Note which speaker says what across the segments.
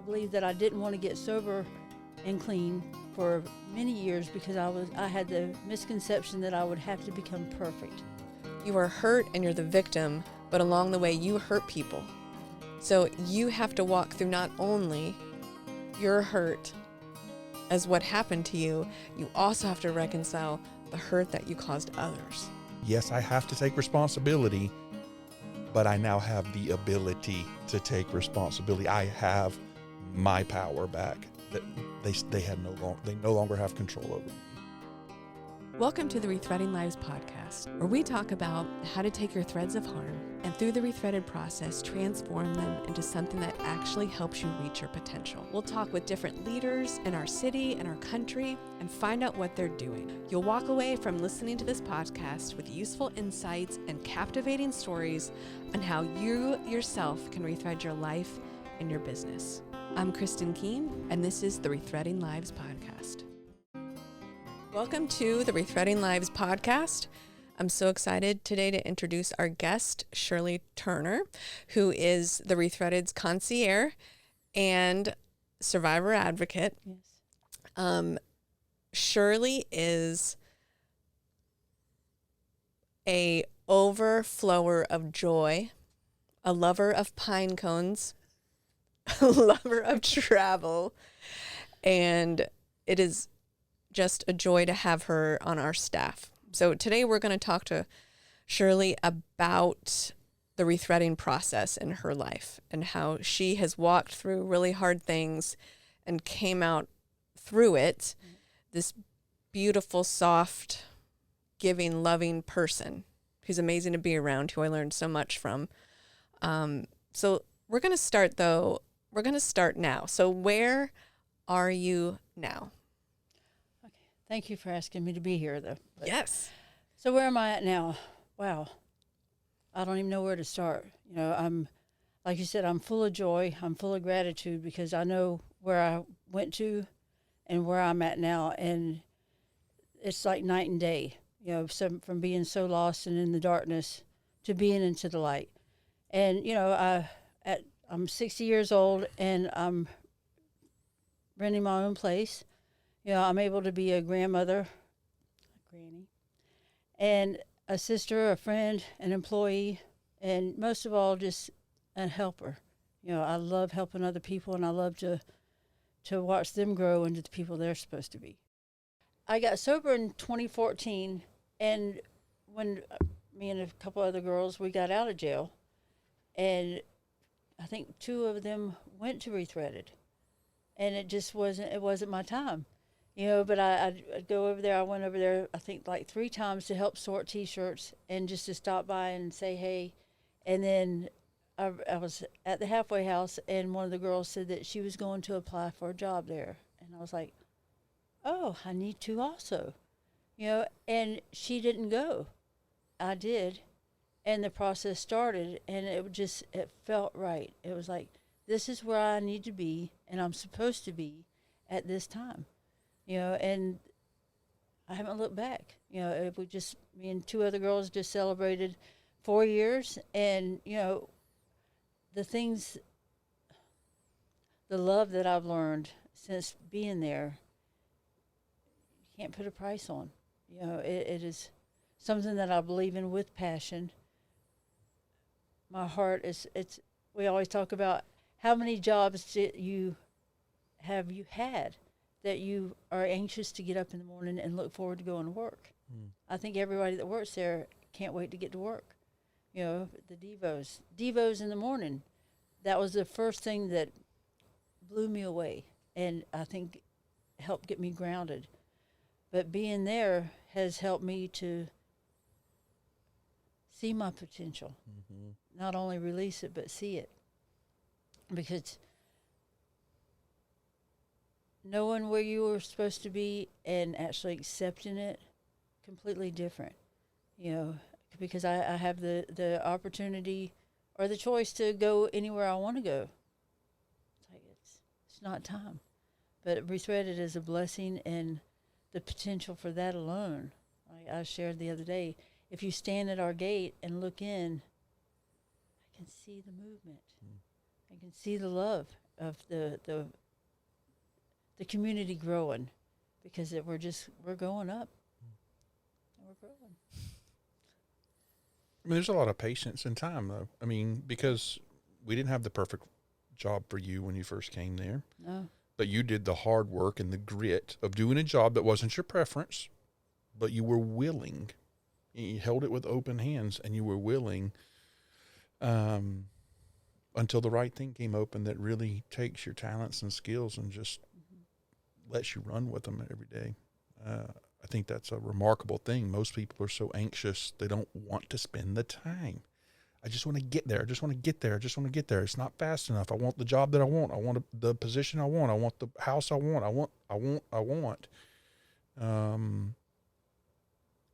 Speaker 1: believe that I didn't want to get sober and clean for many years because I had the misconception that I would have to become perfect.
Speaker 2: You are hurt and you're the victim, but along the way you hurt people. So you have to walk through not only your hurt as what happened to you, you also have to reconcile the hurt that you caused others.
Speaker 3: Yes, I have to take responsibility, but I now have the ability to take responsibility. I have my power back that they no longer have control over.
Speaker 2: Welcome to the Rethreading Lives podcast, where we talk about how to take your threads of harm and through the rethreaded process, transform them into something that actually helps you reach your potential. We'll talk with different leaders in our city and our country and find out what they're doing. You'll walk away from listening to this podcast with useful insights and captivating stories on how you yourself can rethread your life and your business. I'm Kristin Keen, and this is the Rethreading Lives podcast. Welcome to the Rethreading Lives podcast. I'm so excited today to introduce our guest, Shirley Turner, who is the Rethreaded's concierge and survivor advocate.
Speaker 1: Yes.
Speaker 2: Shirley is a overflower of joy, a lover of pine cones, a lover of travel, and it is just a joy to have her on our staff. So today we're going to talk to Shirley about the rethreading process in her life and how she has walked through really hard things and came out through it, this beautiful, soft, giving, loving person who's amazing to be around, who I learned so much from. So we're going to start though. We're going to start now. So where are you now?
Speaker 1: Thank you for asking me to be here, though. But,
Speaker 2: Yes.
Speaker 1: So where am I at now? Wow. I don't even know where to start. You know, like you said, I'm full of joy. I'm full of gratitude because I know where I went to and where I'm at now. And it's like night and day, you know, from being so lost and in the darkness to being into the light. And, you know, I'm 60 years old and I'm renting my own place. You know, I'm able to be a grandmother, a granny, and a sister, a friend, an employee, and most of all, just a helper. You know, I love helping other people, and I love to watch them grow into the people they're supposed to be. I got sober in 2014, and when me and a couple other girls, we got out of jail, and I think two of them went to Rethreaded, and it just wasn't my time. You know, but I'd go over there. I went over there, I think, like 3 times to help sort T-shirts and just to stop by and say hey. And then I was at the halfway house, and one of the girls said that she was going to apply for a job there. And I was like, oh, I need to also. You know, and she didn't go. I did. And the process started, and it felt right. It was like, this is where I need to be, and I'm supposed to be at this time. You know, and I haven't looked back. You know, me and 2 other girls just celebrated 4 years. And, you know, the love that I've learned since being there, you can't put a price on. You know, it is something that I believe in with passion. My heart we always talk about how many jobs you had that you are anxious to get up in the morning and look forward to going to work. I think everybody that works there can't wait to get to work. You know, the Devos in the morning, that was the first thing that blew me away, and I think helped get me grounded. But being there has helped me to see my potential, not only release it, but see it. Because knowing where you were supposed to be and actually accepting it, completely different, you know, because I have the opportunity or the choice to go anywhere I want to go. It's like it's not time. But Rethreaded is a blessing, and the potential for that alone, like I shared the other day, if you stand at our gate and look in, I can see the movement. I can see the love. of the community growing, because we're going up. We're growing.
Speaker 3: I mean, there's a lot of patience and time, though. I mean, because we didn't have the perfect job for you when you first came there.
Speaker 1: No.
Speaker 3: But you did the hard work and the grit of doing a job that wasn't your preference, but you were willing. You held it with open hands, and you were willing until the right thing came open that really takes your talents and skills and just lets you run with them every day. I think that's a remarkable thing. Most people are so anxious, they don't want to spend the time. I just want to get there. I just want to get there. I just want to get there. It's not fast enough. I want the job that I want. I want the position I want. I want the house I want. I want.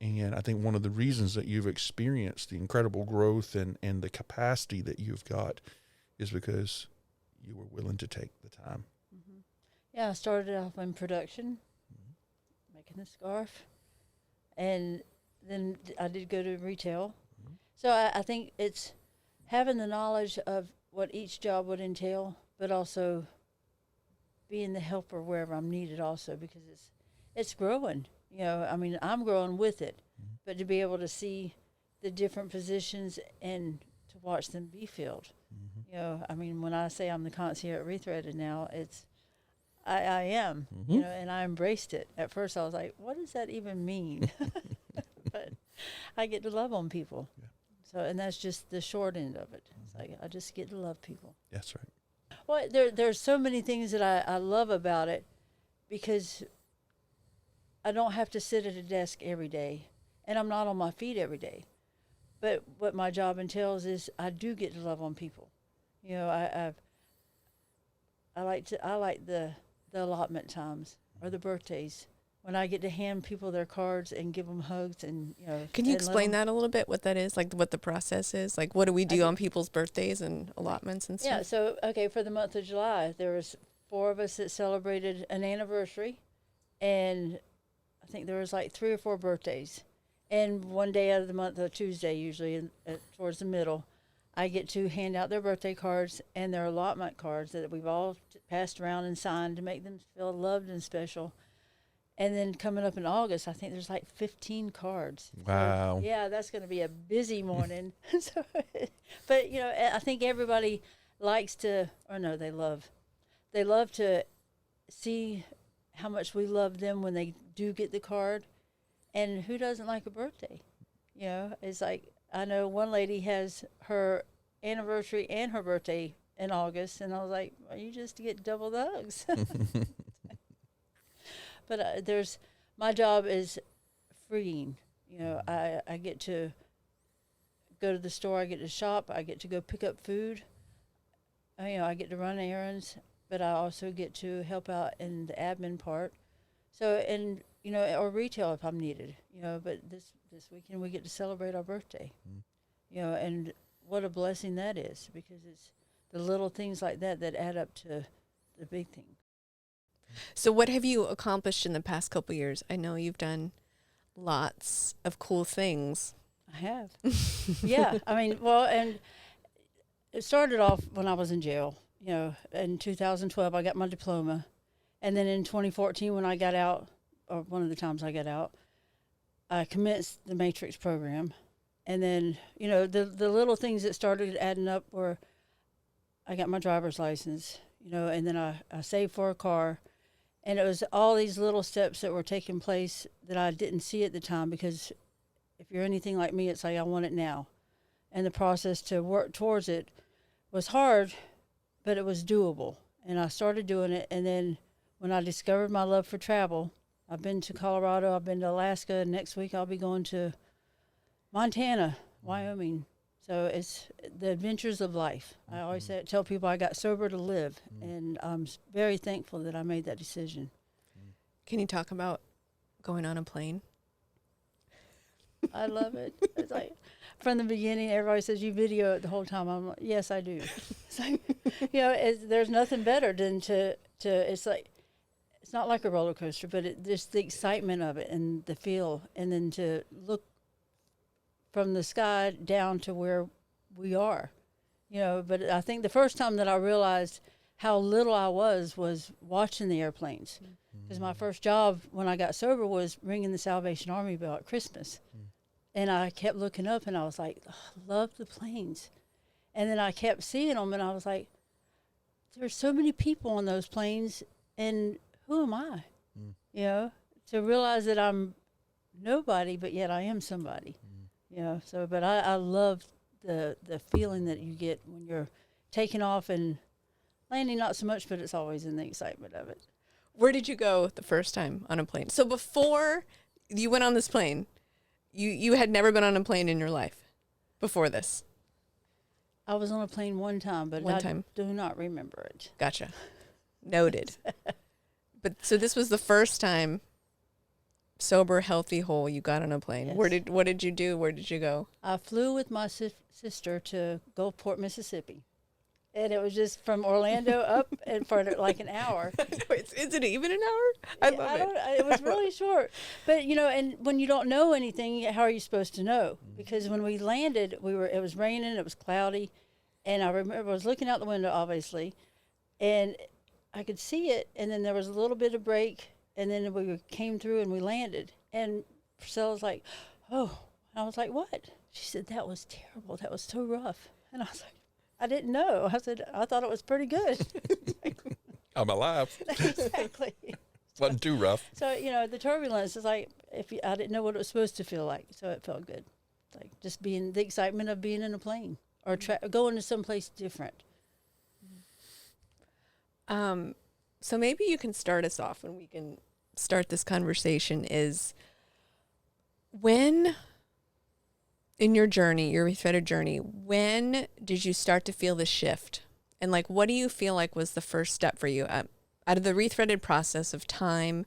Speaker 3: And I think one of the reasons that you've experienced the incredible growth and the capacity that you've got is because you were willing to take the time.
Speaker 1: Mm-hmm. Yeah, I started off in production, making the scarf, and then I did go to retail. So I think it's having the knowledge of what each job would entail, but also being the helper wherever I'm needed also, because it's growing. You know, I mean, I'm growing with it, but to be able to see the different positions and to watch them be filled. You know, I mean, when I say I'm the concierge at Rethreaded now, I am, you know, and I embraced it. At first I was like, what does that even mean? But I get to love on people. Yeah. So, and that's just the short end of it. It's like, I just get to love people.
Speaker 3: That's right.
Speaker 1: Well, there's so many things that I love about it, because I don't have to sit at a desk every day, and I'm not on my feet every day. But what my job entails is I do get to love on people. You know, I like the allotment times or the birthdays when I get to hand people their cards and give them hugs, and you know.
Speaker 2: Can you explain that a little bit? What that is, like what the process is, like what do we do on people's birthdays and allotments and stuff?
Speaker 1: Yeah. So okay, for the month of July, there was 4 of us that celebrated an anniversary, and I think there was like 3 or 4 birthdays. And one day out of the month, a Tuesday usually, towards the middle, I get to hand out their birthday cards and their allotment cards that we've all passed around and signed to make them feel loved and special. And then coming up in August, I think there's like 15 cards.
Speaker 3: Wow.
Speaker 1: So, yeah, that's going to be a busy morning. So, but, you know, I think everybody likes to, or no, they love to see how much we love them when they do get the card. And who doesn't like a birthday? You know, it's like, I know one lady has her anniversary and her birthday in August, and I was like, well, you just get double the hugs. But my job is freeing. You know, I get to go to the store, I get to shop, I get to go pick up food. You know, I get to run errands, but I also get to help out in the admin part. So, and, you know, or retail if I'm needed, you know, but this weekend we get to celebrate our birthday, you know, and what a blessing that is, because it's the little things like that add up to the big thing.
Speaker 2: So what have you accomplished in the past couple years? I know you've done lots of cool things.
Speaker 1: I have. Yeah. I mean, well, and it started off when I was in jail. You know, in 2012, I got my diploma. And then in 2014, when I got out, or one of the times I got out, I commenced the Matrix program. And then, you know, the little things that started adding up were I got my driver's license, you know, and then I saved for a car. And it was all these little steps that were taking place that I didn't see at the time, because if you're anything like me, it's like I want it now. And the process to work towards it was hard, but it was doable. And I started doing it. And then when I discovered my love for travel, I've been to Colorado, I've been to Alaska, and next week I'll be going to Montana, Wyoming. So it's the adventures of life. I always tell people I got sober to live, and I'm very thankful that I made that decision.
Speaker 2: Can you talk about going on a plane?
Speaker 1: I love it. It's like, from the beginning, everybody says, you video it the whole time. I'm like, yes, I do. It's like, you know, there's nothing better than to it's like, it's not like a roller coaster, but just the excitement of it and the feel, and then to look from the sky down to where we are, you know. But I think the first time that I realized how little I was watching the airplanes. Because my first job when I got sober was ringing the Salvation Army bell at Christmas. And I kept looking up and I was like, oh, I love the planes. And then I kept seeing them and I was like, there's so many people on those planes and who am I? You know, to realize that I'm nobody, but yet I am somebody. You know, so, but I love the feeling that you get when you're taking off and landing, not so much, but it's always in the excitement of it.
Speaker 2: Where did you go the first time on a plane? So before you went on this plane, you had never been on a plane in your life before this?
Speaker 1: I was on a plane one time, but I do not remember it.
Speaker 2: Gotcha. Noted. But so this was the first time, sober, healthy, whole, you got on a plane.
Speaker 1: Yes.
Speaker 2: What did you do? Where did you go?
Speaker 1: I flew with my sister to Gulfport, Mississippi. And it was just from Orlando up and for like an hour.
Speaker 2: Is it even an hour? I love it.
Speaker 1: It was really short. But, you know, and when you don't know anything, how are you supposed to know? Because when we landed, it was raining, it was cloudy. And I remember I was looking out the window, obviously, and I could see it. And then there was a little bit of break. And then we came through and we landed. And Priscilla was like, oh. And I was like, what? She said, that was terrible. That was so rough. And I was like, I didn't know. I said, I thought it was pretty good.
Speaker 3: I'm alive.
Speaker 1: Exactly.
Speaker 3: Wasn't too rough.
Speaker 1: So, you know, the turbulence is like, I didn't know what it was supposed to feel like. So it felt good. Like just being the excitement of being in a plane or going to someplace different.
Speaker 2: So maybe you can start us off and we can start this conversation is when in your journey, your Rethreaded journey, when did you start to feel the shift? And like, what do you feel like was the first step for you out of the Rethreaded process of time,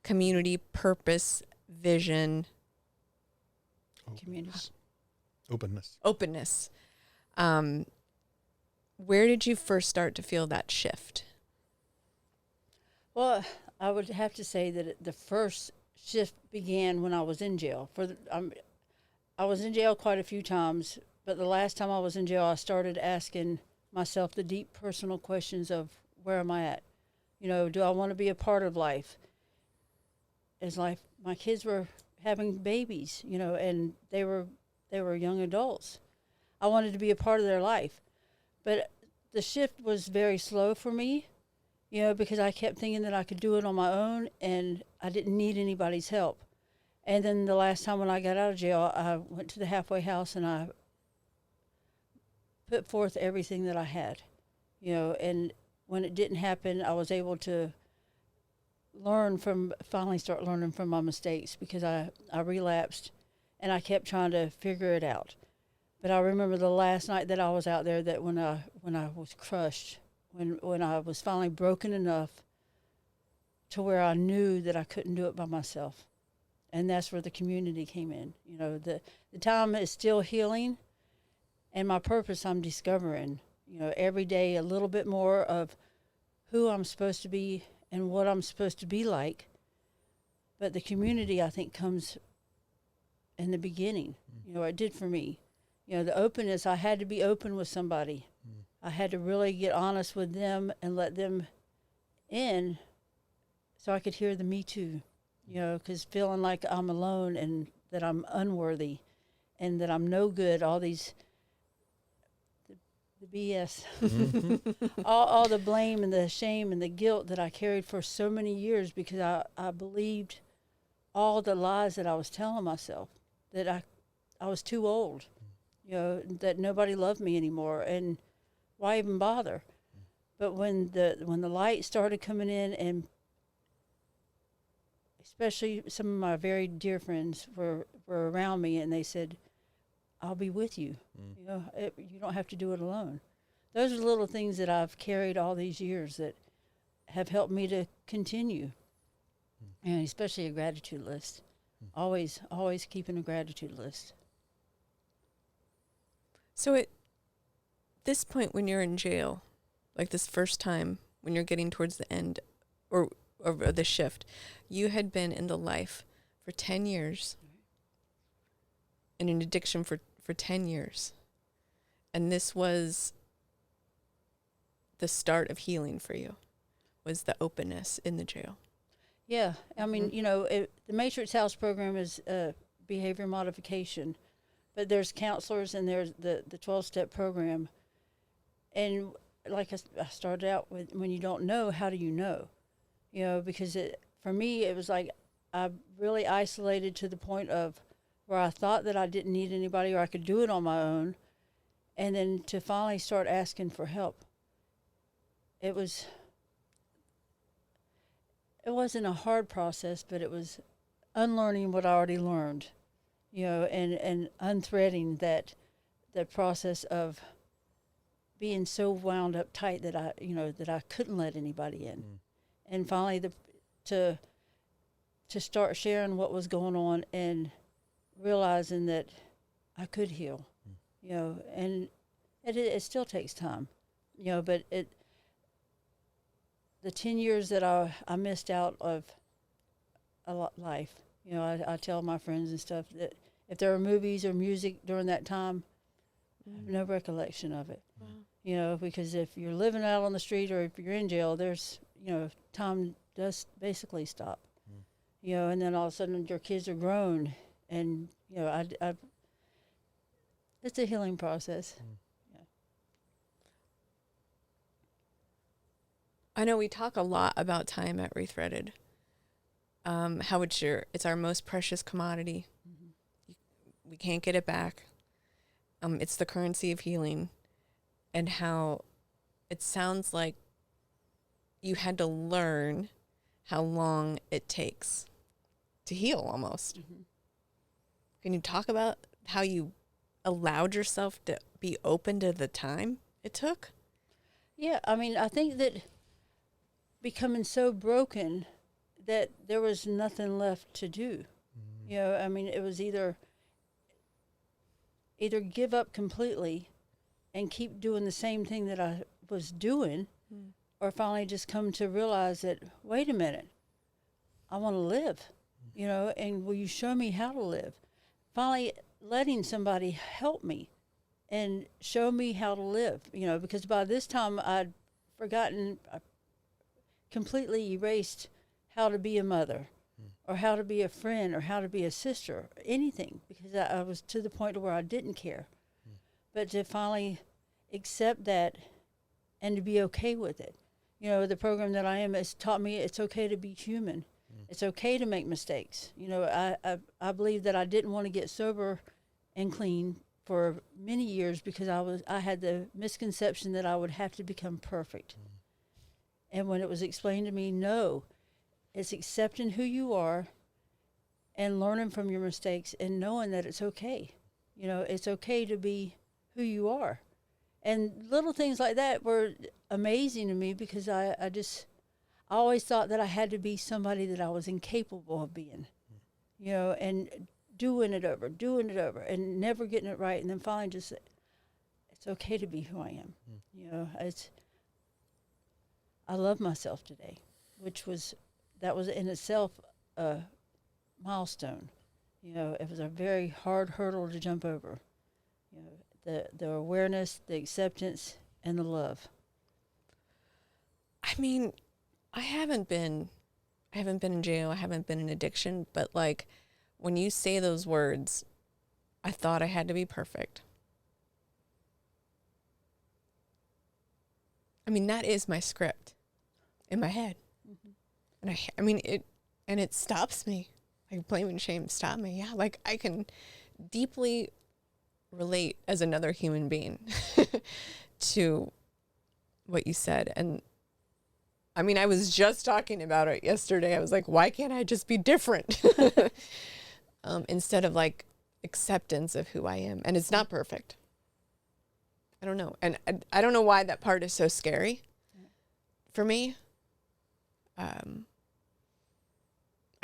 Speaker 2: community, purpose, vision,
Speaker 1: Community.
Speaker 2: openness? Where did you first start to feel that shift?
Speaker 1: Well, I would have to say that the first shift began when I was in jail. I was in jail quite a few times, but the last time I was in jail, I started asking myself the deep personal questions of where am I at? You know, do I want to be a part of life? As life, my kids were having babies, you know, and they were young adults. I wanted to be a part of their life, but the shift was very slow for me, you know, because I kept thinking that I could do it on my own and I didn't need anybody's help. And then the last time when I got out of jail, I went to the halfway house and I put forth everything that I had, you know, and when it didn't happen, I was able to finally start learning from my mistakes because I relapsed and I kept trying to figure it out. But I remember the last night that I was out there that when I was crushed, when I was finally broken enough to where I knew that I couldn't do it by myself. And that's where the community came in. You know, the time is still healing, and my purpose I'm discovering, you know, every day a little bit more of who I'm supposed to be and what I'm supposed to be like. But the community, I think, comes in the beginning. You know, it did for me. You know, the openness, I had to be open with somebody. I had to really get honest with them and let them in so I could hear the me too. You know, because feeling like I'm alone and that I'm unworthy and that I'm no good, all these, the BS, all the blame and the shame and the guilt that I carried for so many years because I believed all the lies that I was telling myself, that I was too old, you know, that nobody loved me anymore and why even bother? But when the light started coming in and especially some of my very dear friends were around me and they said, I'll be with you. You know, you don't have to do it alone. Those are the little things that I've carried all these years that have helped me to continue. And especially a gratitude list. Always keeping a gratitude list.
Speaker 2: So at this point when you're in jail, like this first time when you're getting towards the end or the shift, you had been in the life for 10 years, in an addiction for 10 years. And this the start of healing for you, was the openness in the jail.
Speaker 1: Yeah, I mean, the Matrix House program is behavior modification, but there's counselors and there's the 12-step program. And like I started out with, when you don't know, how do you know? Because for me, it was like I really isolated to the point of where I thought that I didn't need anybody or I could do it on my own. And then to finally start asking for help. It wasn't a hard process, but it was unlearning what I already learned, and unthreading that process of being so wound up tight that I couldn't let anybody in. And finally to start sharing what was going on and realizing that I could heal, and it still takes time, but the 10 years that I missed out of life, I tell my friends and stuff that if there were movies or music during that time, I have no recollection of it. Wow. Because if you're living out on the street or if you're in jail, there's, time does basically stop. And then all of a sudden your kids are grown and, it's a healing process.
Speaker 2: I know we talk a lot about time at Rethreaded. How it's our most precious commodity. We can't get it back. It's the currency of healing, and how it sounds like you had to learn how long it takes to heal almost. Can you talk about how you allowed yourself to be open to the time it took?
Speaker 1: Yeah, I mean, I think that becoming so broken that there was nothing left to do. I mean, it was either give up completely and keep doing the same thing that I was doing, or finally just come to realize that, wait a minute, I want to live, and will you show me how to live? Finally letting somebody help me and show me how to live, because by this time I'd forgotten, completely erased how to be a mother or how to be a friend or how to be a sister, anything, because I was to the point where I didn't care. But to finally accept that and to be okay with it. The program that I am has taught me it's okay to be human. It's okay to make mistakes. I believe that I didn't want to get sober and clean for many years because I had the misconception that I would have to become perfect. And when it was explained to me, no, it's accepting who you are and learning from your mistakes and knowing that it's okay. It's okay to be who you are. And little things like that were amazing to me because I always thought that I had to be somebody that I was incapable of being, and doing it over and never getting it right. And then finally just, it's okay to be who I am. I love myself today, that was in itself a milestone. It was a very hard hurdle to jump over. The awareness, the acceptance, and the love.
Speaker 2: I mean, I haven't been in jail, I haven't been in addiction, but like when you say those words, I thought I had to be perfect. I mean, that is my script in my head. And I mean, it stops me. Like blame and shame stop me. Yeah, like I can deeply relate as another human being to what you said. And I mean, I was just talking about it yesterday. I was like, why can't I just be different? Instead of like acceptance of who I am. And it's not perfect. I don't know. And I don't know why that part is so scary for me. I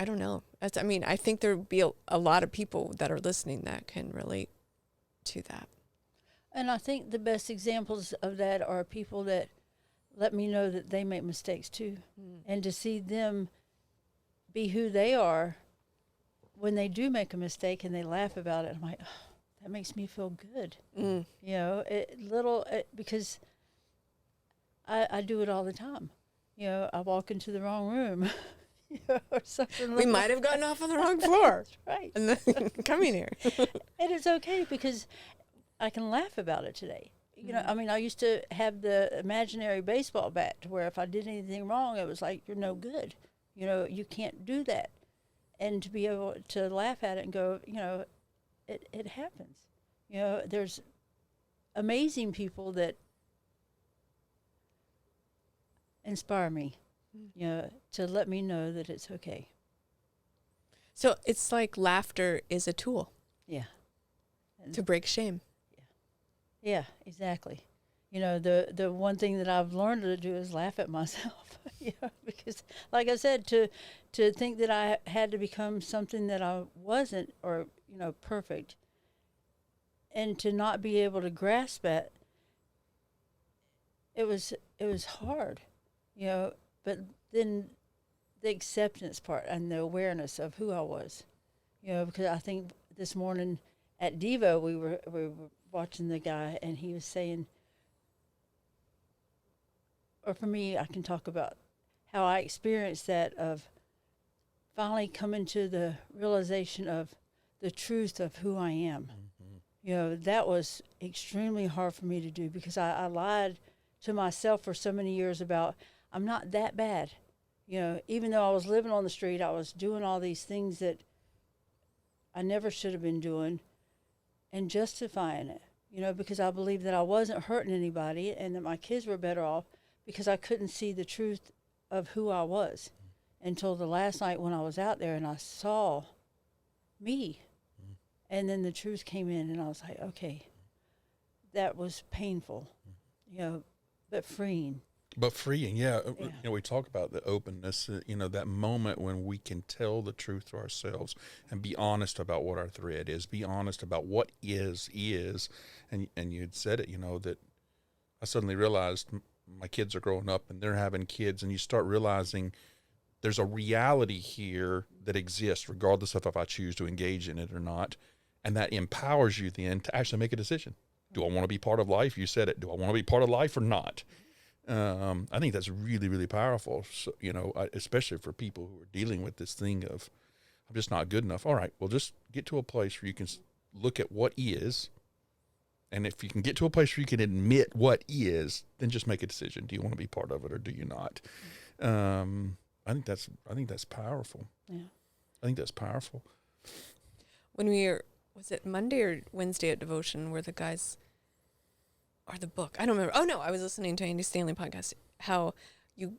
Speaker 2: don't know. I think there would be a lot of people that are listening that can relate to that.
Speaker 1: And I think the best examples of that are people that let me know that they make mistakes too. And to see them be who they are when they do make a mistake and they laugh about it, I'm like, oh, that makes me feel good. Because I do it all the time. I walk into the wrong room, or something.
Speaker 2: We might have gotten off on the wrong floor.
Speaker 1: That's right.
Speaker 2: And then coming here.
Speaker 1: And it's okay because I can laugh about it today. I mean, I used to have the imaginary baseball bat to where if I did anything wrong, it was like, you're no good. You can't do that. And to be able to laugh at it and go, it happens. There's amazing people that inspire me, to let me know that it's okay.
Speaker 2: So it's like laughter is a tool.
Speaker 1: Yeah.
Speaker 2: To break shame.
Speaker 1: Yeah, exactly. The one thing that I've learned to do is laugh at myself. Because like I said, to think that I had to become something that I wasn't, or perfect, and to not be able to grasp it, it was hard, but then the acceptance part and the awareness of who I was, because I think this morning at Devo we were watching the guy, and he was saying, or for me, I can talk about how I experienced that, of finally coming to the realization of the truth of who I am. That was extremely hard for me to do, because I lied to myself for so many years about, I'm not that bad. Even though I was living on the street, I was doing all these things that I never should have been doing, and justifying it, because I believed that I wasn't hurting anybody and that my kids were better off, because I couldn't see the truth of who I was until the last night when I was out there and I saw me. And then the truth came in, and I was like, okay, that was painful, but freeing.
Speaker 3: But freeing, yeah. We talk about the openness, that moment when we can tell the truth to ourselves and be honest about what our thread is, be honest about what is. And you had said it, that I suddenly realized my kids are growing up and they're having kids, and you start realizing there's a reality here that exists regardless of if I choose to engage in it or not. And that empowers you then to actually make a decision. Do I want to be part of life? You said it. Do I want to be part of life or not? I think that's really, really powerful. So, especially for people who are dealing with this thing of, I'm just not good enough. All right, well, just get to a place where you can look at what is. And if you can get to a place where you can admit what is, then just make a decision. Do you want to be part of it or do you not? I think that's powerful.
Speaker 1: Yeah.
Speaker 3: I think that's powerful.
Speaker 2: When was it Monday or Wednesday at Devotion where the guys, or the book, I don't remember. Oh no, I was listening to Andy Stanley podcast, how you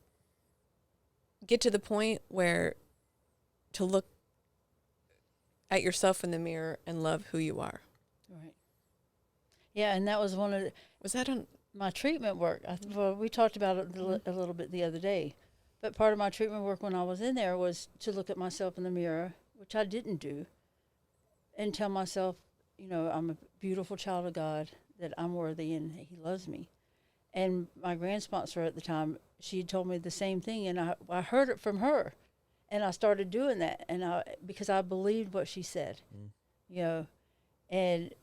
Speaker 2: get to the point where to look at yourself in the mirror and love who you are.
Speaker 1: Right. Yeah, and that was one of the,
Speaker 2: was that on
Speaker 1: my treatment work. Well, we talked about it a little bit the other day, but part of my treatment work when I was in there was to look at myself in the mirror, which I didn't do, and tell myself, I'm a beautiful child of God, that I'm worthy and He loves me. And my grant sponsor at the time, she told me the same thing, and I heard it from her, and I started doing that, and because I believed what she said, and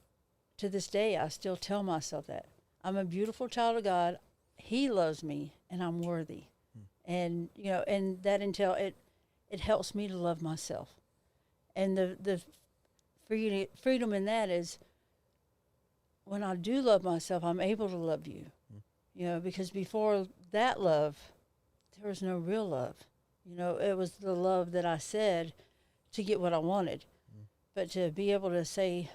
Speaker 1: to this day I still tell myself that I'm a beautiful child of God, He loves me, and I'm worthy, and and that until it helps me to love myself, and the freedom in that is, when I do love myself, I'm able to love you, because before that love, there was no real love. It was the love that I said to get what I wanted. But to be able to say,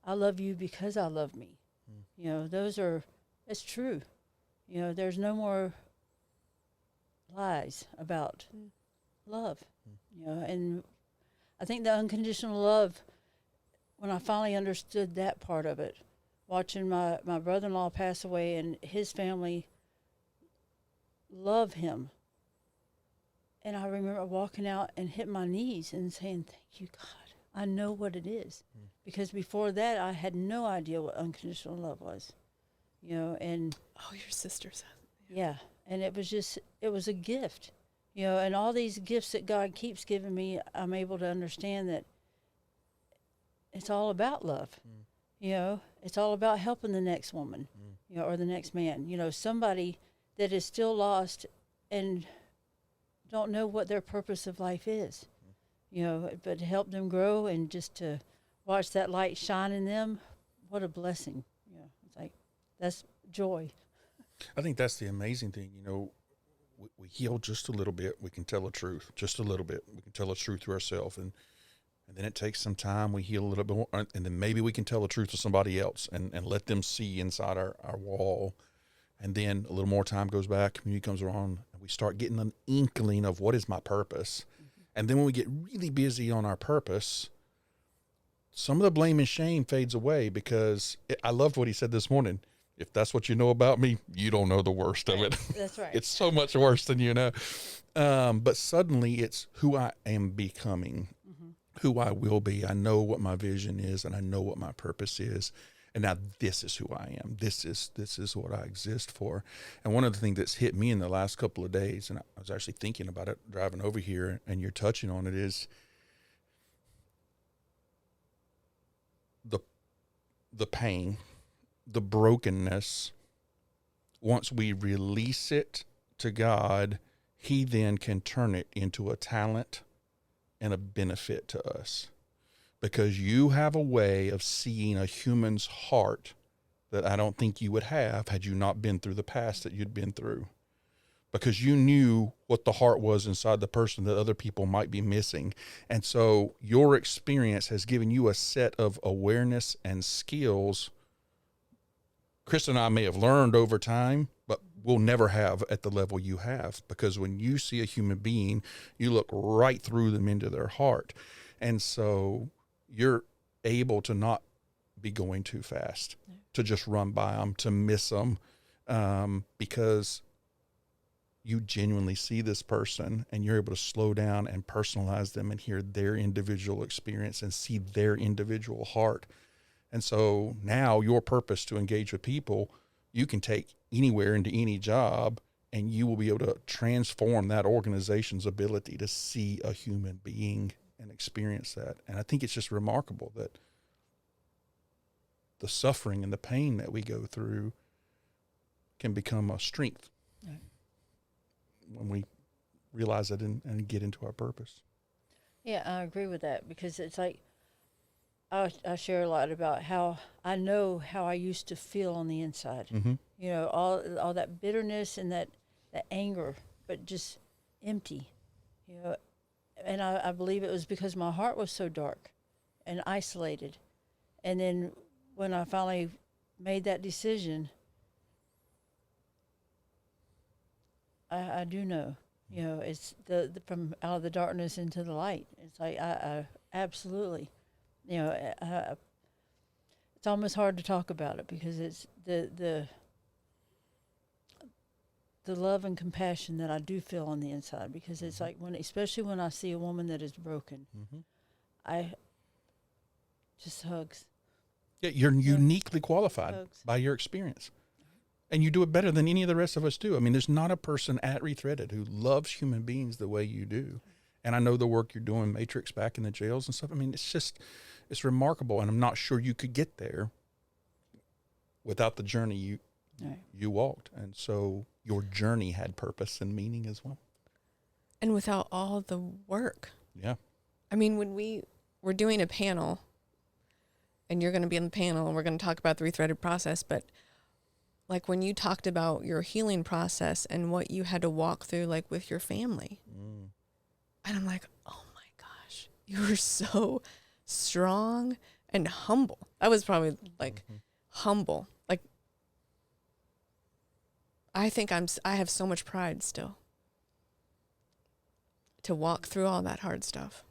Speaker 1: I love you because I love me, it's true. There's no more lies about love, and I think the unconditional love, when I finally understood that part of it, watching my brother-in-law pass away and his family love him. And I remember walking out and hitting my knees and saying, thank you, God. I know what it is. Because before that, I had no idea what unconditional love was. And...
Speaker 2: Oh, your sister said.
Speaker 1: Yeah. And it was a gift. And all these gifts that God keeps giving me, I'm able to understand that it's all about love. It's all about helping the next woman, or the next man. Somebody that is still lost and don't know what their purpose of life is, but to help them grow and just to watch that light shine in them, what a blessing. It's like, that's joy.
Speaker 3: I think that's the amazing thing. We heal just a little bit. We can tell the truth just a little bit. We can tell the truth to ourselves. And then it takes some time. We heal a little bit more. And then maybe we can tell the truth to somebody else and let them see inside our wall. And then a little more time goes by, community comes around, and we start getting an inkling of what is my purpose. And then when we get really busy on our purpose, some of the blame and shame fades away, because I loved what he said this morning. If that's what you know about me, you don't know the worst of it.
Speaker 1: That's right.
Speaker 3: It's so much worse than you know. But suddenly it's who I am becoming, who I will be. I know what my vision is, and I know what my purpose is. And now this is who I am. This is what I exist for. And one of the things that's hit me in the last couple of days, and I was actually thinking about it driving over here, and you're touching on it, is the pain, the brokenness. Once we release it to God, he then can turn it into a talent and a benefit to us. Because you have a way of seeing a human's heart that I don't think you would have had you not been through the past that you'd been through. Because you knew what the heart was inside the person that other people might be missing. And so your experience has given you a set of awareness and skills Kristin and I may have learned over time, but we'll never have at the level you have. Because when you see a human being, you look right through them into their heart. And so you're able to not be going too fast, to just run by them, to miss them, because you genuinely see this person and you're able to slow down and personalize them and hear their individual experience and see their individual heart. And so now your purpose to engage with people, you can take anywhere into any job, and you will be able to transform that organization's ability to see a human being and experience that. And I think it's just remarkable that the suffering and the pain that we go through can become a strength when we realize it and get into our purpose.
Speaker 1: Yeah, I agree with that, because it's like, I share a lot about how I know how I used to feel on the inside.
Speaker 3: Mm-hmm.
Speaker 1: All that bitterness and that anger, but just empty. And I believe it was because my heart was so dark and isolated. And then when I finally made that decision, I do know. It's the from out of the darkness into the light. It's like I absolutely. It's almost hard to talk about it, because it's the love and compassion that I do feel on the inside, because it's like especially when I see a woman that is broken, I just hugs.
Speaker 3: Yeah, you're uniquely qualified by your experience. And you do it better than any of the rest of us do. I mean, there's not a person at Rethreaded who loves human beings the way you do. And I know the work you're doing, Matrix, back in the jails and stuff. I mean, it's remarkable. And I'm not sure you could get there without the journey you walked. And so your journey had purpose and meaning as well.
Speaker 2: And without all the work.
Speaker 3: Yeah.
Speaker 2: I mean, when we're doing a panel, and you're going to be on the panel, and we're going to talk about the Rethreaded process, but like when you talked about your healing process and what you had to walk through, like with your family. And I'm like, oh my gosh, you were so strong and humble. I was probably like humble. Like, I think I have so much pride still to walk through all that hard stuff.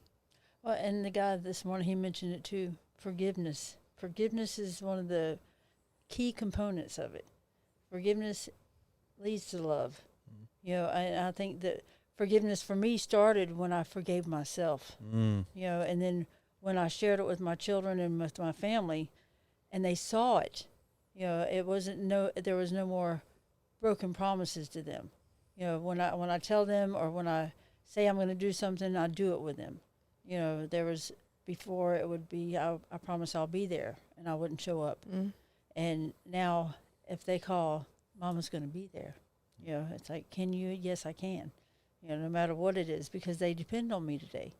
Speaker 1: Well, and the guy this morning, he mentioned it too, forgiveness. Forgiveness is one of the key components of it. Forgiveness leads to love. I think that forgiveness for me started when I forgave myself. And then when I shared it with my children and with my family, and they saw it, there was no more broken promises to them. When I tell them, or when I say I'm going to do something, I do it with them. There was before it would be, I promise I'll be there, and I wouldn't show up. And now, if they call, Mama's going to be there. You know, it's like, can you? Yes, I can. You know, no matter what it is, because they depend on me today,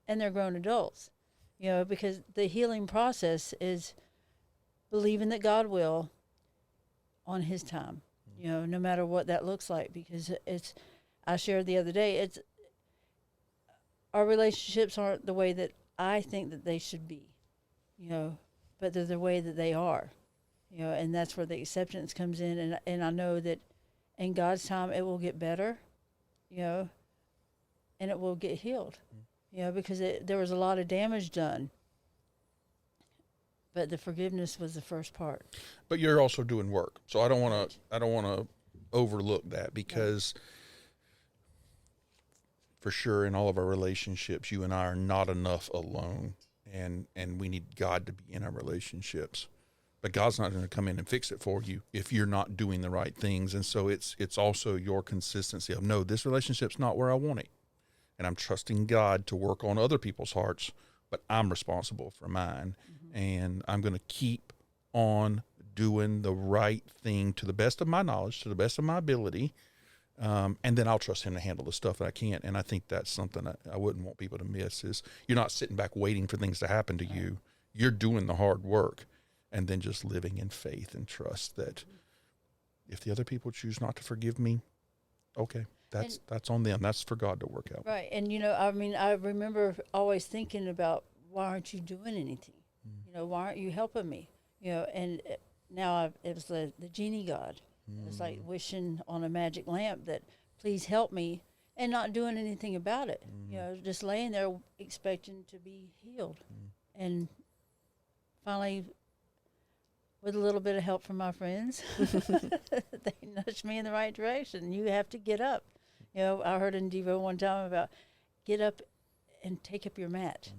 Speaker 1: and they're grown adults. You know, because the healing process is believing that God will on His time. You know, no matter what that looks like, because it's. I shared the other day. It's our relationships aren't the way that I think that they should be. You know, but they're the way that they are. You know, and that's where the acceptance comes in, and I know that in God's time it will get better. You know, and it will get healed. You know, because there was a lot of damage done. But the forgiveness was the first part.
Speaker 3: But you're also doing work, so I don't want to overlook that, because for sure in all of our relationships, you and I are not enough alone, and we need God to be in our relationships. But God's not going to come in and fix it for you if you're not doing the right things. And so it's also your consistency of, no, this relationship's not where I want it. And I'm trusting God to work on other people's hearts, but I'm responsible for mine. Mm-hmm. And I'm going to keep on doing the right thing to the best of my knowledge, to the best of my ability. And then I'll trust Him to handle the stuff that I can't. And I think that's something I wouldn't want people to miss, is you're not sitting back waiting for things to happen to you. You're doing the hard work, and then just living in faith and trust that if the other people choose not to forgive me, okay. That's on them. That's for God to work out.
Speaker 1: Right. And, you know, I mean, I remember always thinking about, why aren't you doing anything? You know, why aren't you helping me? You know, and now it was the genie God. It's like wishing on a magic lamp that, please help me, and not doing anything about it. You know, just laying there expecting to be healed. And finally, with a little bit of help from my friends, they nudged me in the right direction. You have to get up. You know, I heard in Devo one time about get up and take up your mat.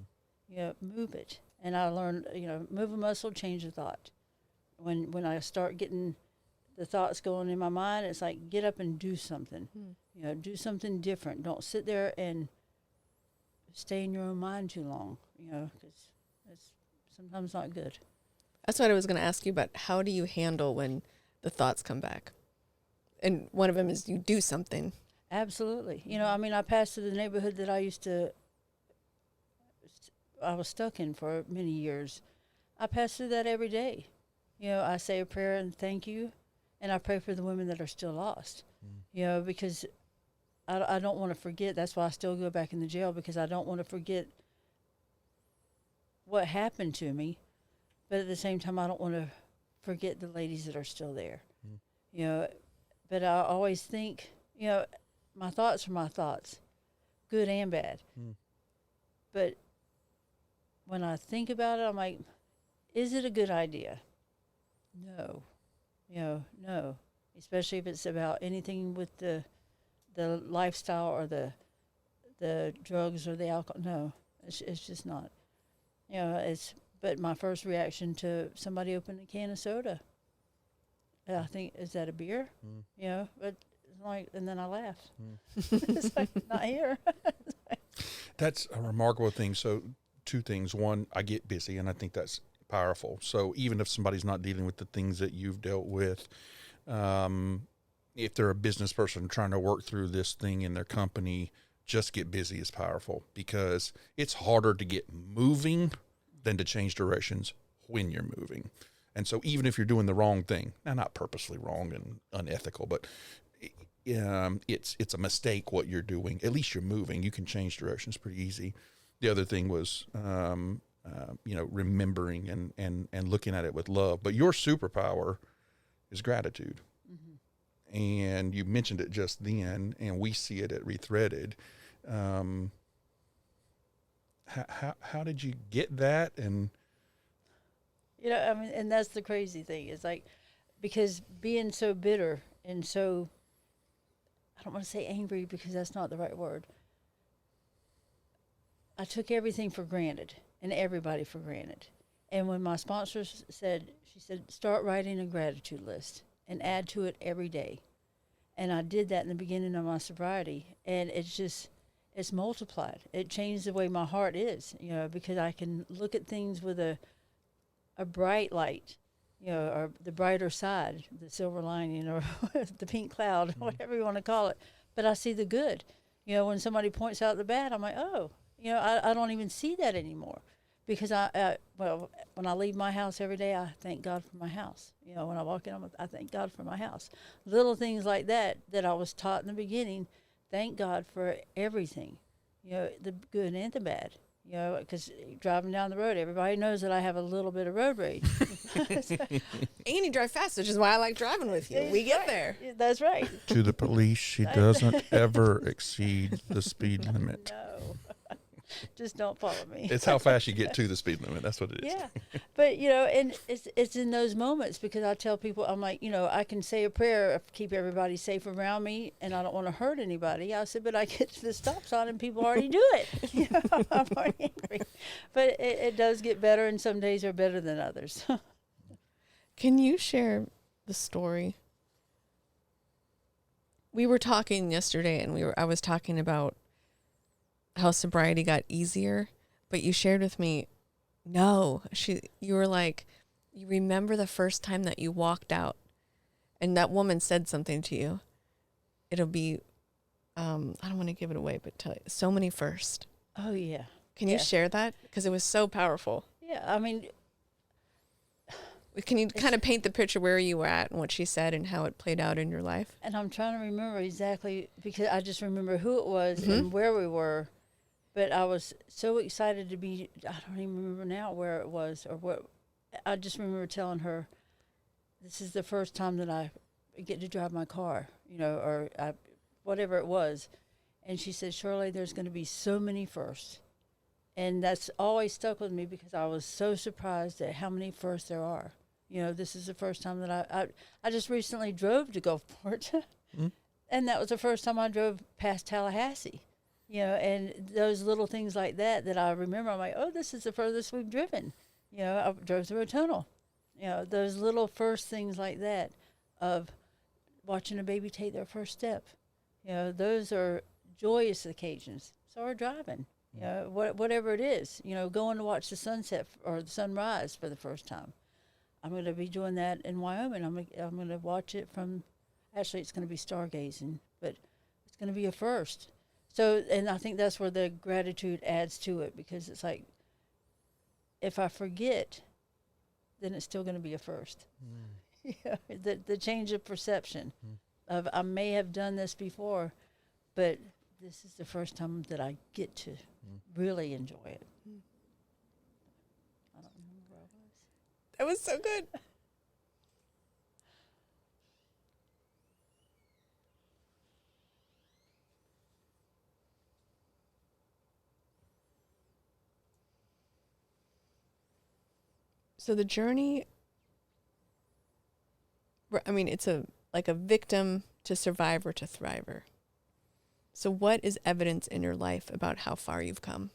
Speaker 1: You know, move it. And I learned, you know, move a muscle, change a thought. When I start getting the thoughts going in my mind, it's like, get up and do something. You know, do something different. Don't sit there and stay in your own mind too long, you know, because it's sometimes not good.
Speaker 2: That's what I was going to ask you about. How do you handle when the thoughts come back? And one of them is you do something.
Speaker 1: Absolutely. You know, I mean, I passed through the neighborhood that I was stuck in for many years. I pass through that every day. You know, I say a prayer and thank you, and I pray for the women that are still lost. You know, because I don't want to forget. That's why I still go back in the jail, because I don't want to forget what happened to me. But at the same time, I don't want to forget the ladies that are still there. You know, but I always think, you know, my thoughts are my thoughts, good and bad. But when I think about it, I'm like, is it a good idea? No. You know, no. Especially if it's about anything with the lifestyle or the drugs or the alcohol. No, it's just not. You know, but my first reaction to somebody opening a can of soda, I think, is that a beer? You know, but it's like, and then I laugh. It's like, not here.
Speaker 3: That's a remarkable thing. So 2 things. One, I get busy, and I think that's powerful. So even if somebody's not dealing with the things that you've dealt with, if they're a business person trying to work through this thing in their company, just get busy is powerful, because it's harder to get moving than to change directions when you're moving. And so even if you're doing the wrong thing, now not purposely wrong and unethical, but it's a mistake what you're doing, at least you're moving. You can change directions pretty easy. The other thing was, you know, remembering and looking at it with love. But your superpower is gratitude. And you mentioned it just then, and we see it at Rethreaded. How did you get that? And
Speaker 1: you know, I mean, and that's the crazy thing. It's like, because being so bitter and so, I don't want to say angry, because that's not the right word. I took everything for granted and everybody for granted. And when my sponsor said, she said, start writing a gratitude list and add to it every day. And I did that in the beginning of my sobriety, and it's multiplied. It changed the way my heart is, you know, because I can look at things with a bright light or the brighter side, the silver lining, or the pink cloud, whatever you want to call it. But I see the good. When somebody points out the bad, I'm like, oh, I don't even see that anymore. Because when I leave my house every day, I thank God for my house. When I walk in, I thank God for my house. Little things like that I was taught in the beginning. Thank God for everything, the good and the bad. Because driving down the road, everybody knows that I have a little bit of road rage.
Speaker 2: And you drive fast, which is why I like driving with you. We get there.
Speaker 1: That's right.
Speaker 3: To the police, she doesn't ever exceed the speed limit.
Speaker 1: No. Just don't follow me.
Speaker 3: It's how fast you get to the speed limit. That's what it is.
Speaker 1: Yeah. But, and it's in those moments, because I tell people, I'm like, I can say a prayer, keep everybody safe around me, and I don't want to hurt anybody. I said, but I get to the stop sign and people already do it. I'm already angry. But it does get better, and some days are better than others.
Speaker 2: Can you share the story? We were talking yesterday, and I was talking about how sobriety got easier, but you shared with me, you were like, you remember the first time that you walked out and that woman said something to you. It'll be, I don't want to give it away, but tell you, so many first.
Speaker 1: Oh, yeah.
Speaker 2: Can you share that? Because it was so powerful.
Speaker 1: Yeah, I mean,
Speaker 2: can you kind of paint the picture where you were at and what she said and how it played out in your life?
Speaker 1: And I'm trying to remember exactly, because I just remember who it was and where we were. But I was so excited to be, I don't even remember now where it was or what. I just remember telling her, this is the first time that I get to drive my car, or whatever it was. And she said, Shirley, there's going to be so many firsts. And that's always stuck with me, because I was so surprised at how many firsts there are. This is the first time that I just recently drove to Gulfport. And that was the first time I drove past Tallahassee. And those little things like that I remember. I'm like, oh, this is the furthest we've driven. I drove through a tunnel. Those little first things like that, of watching a baby take their first step. Those are joyous occasions. So are driving. Whatever it is. Going to watch the sunset or the sunrise for the first time. I'm going to be doing that in Wyoming. I'm going to watch it from. Actually, it's going to be stargazing, but it's going to be a first. So, and I think that's where the gratitude adds to it, because it's like, if I forget, then it's still going to be a first. The change of perception of, I may have done this before, but this is the first time that I get to really enjoy it. I don't remember where I was.
Speaker 2: That was so good. So the journey, it's like a victim to survivor to thriver. So what is evidence in your life about how far you've come?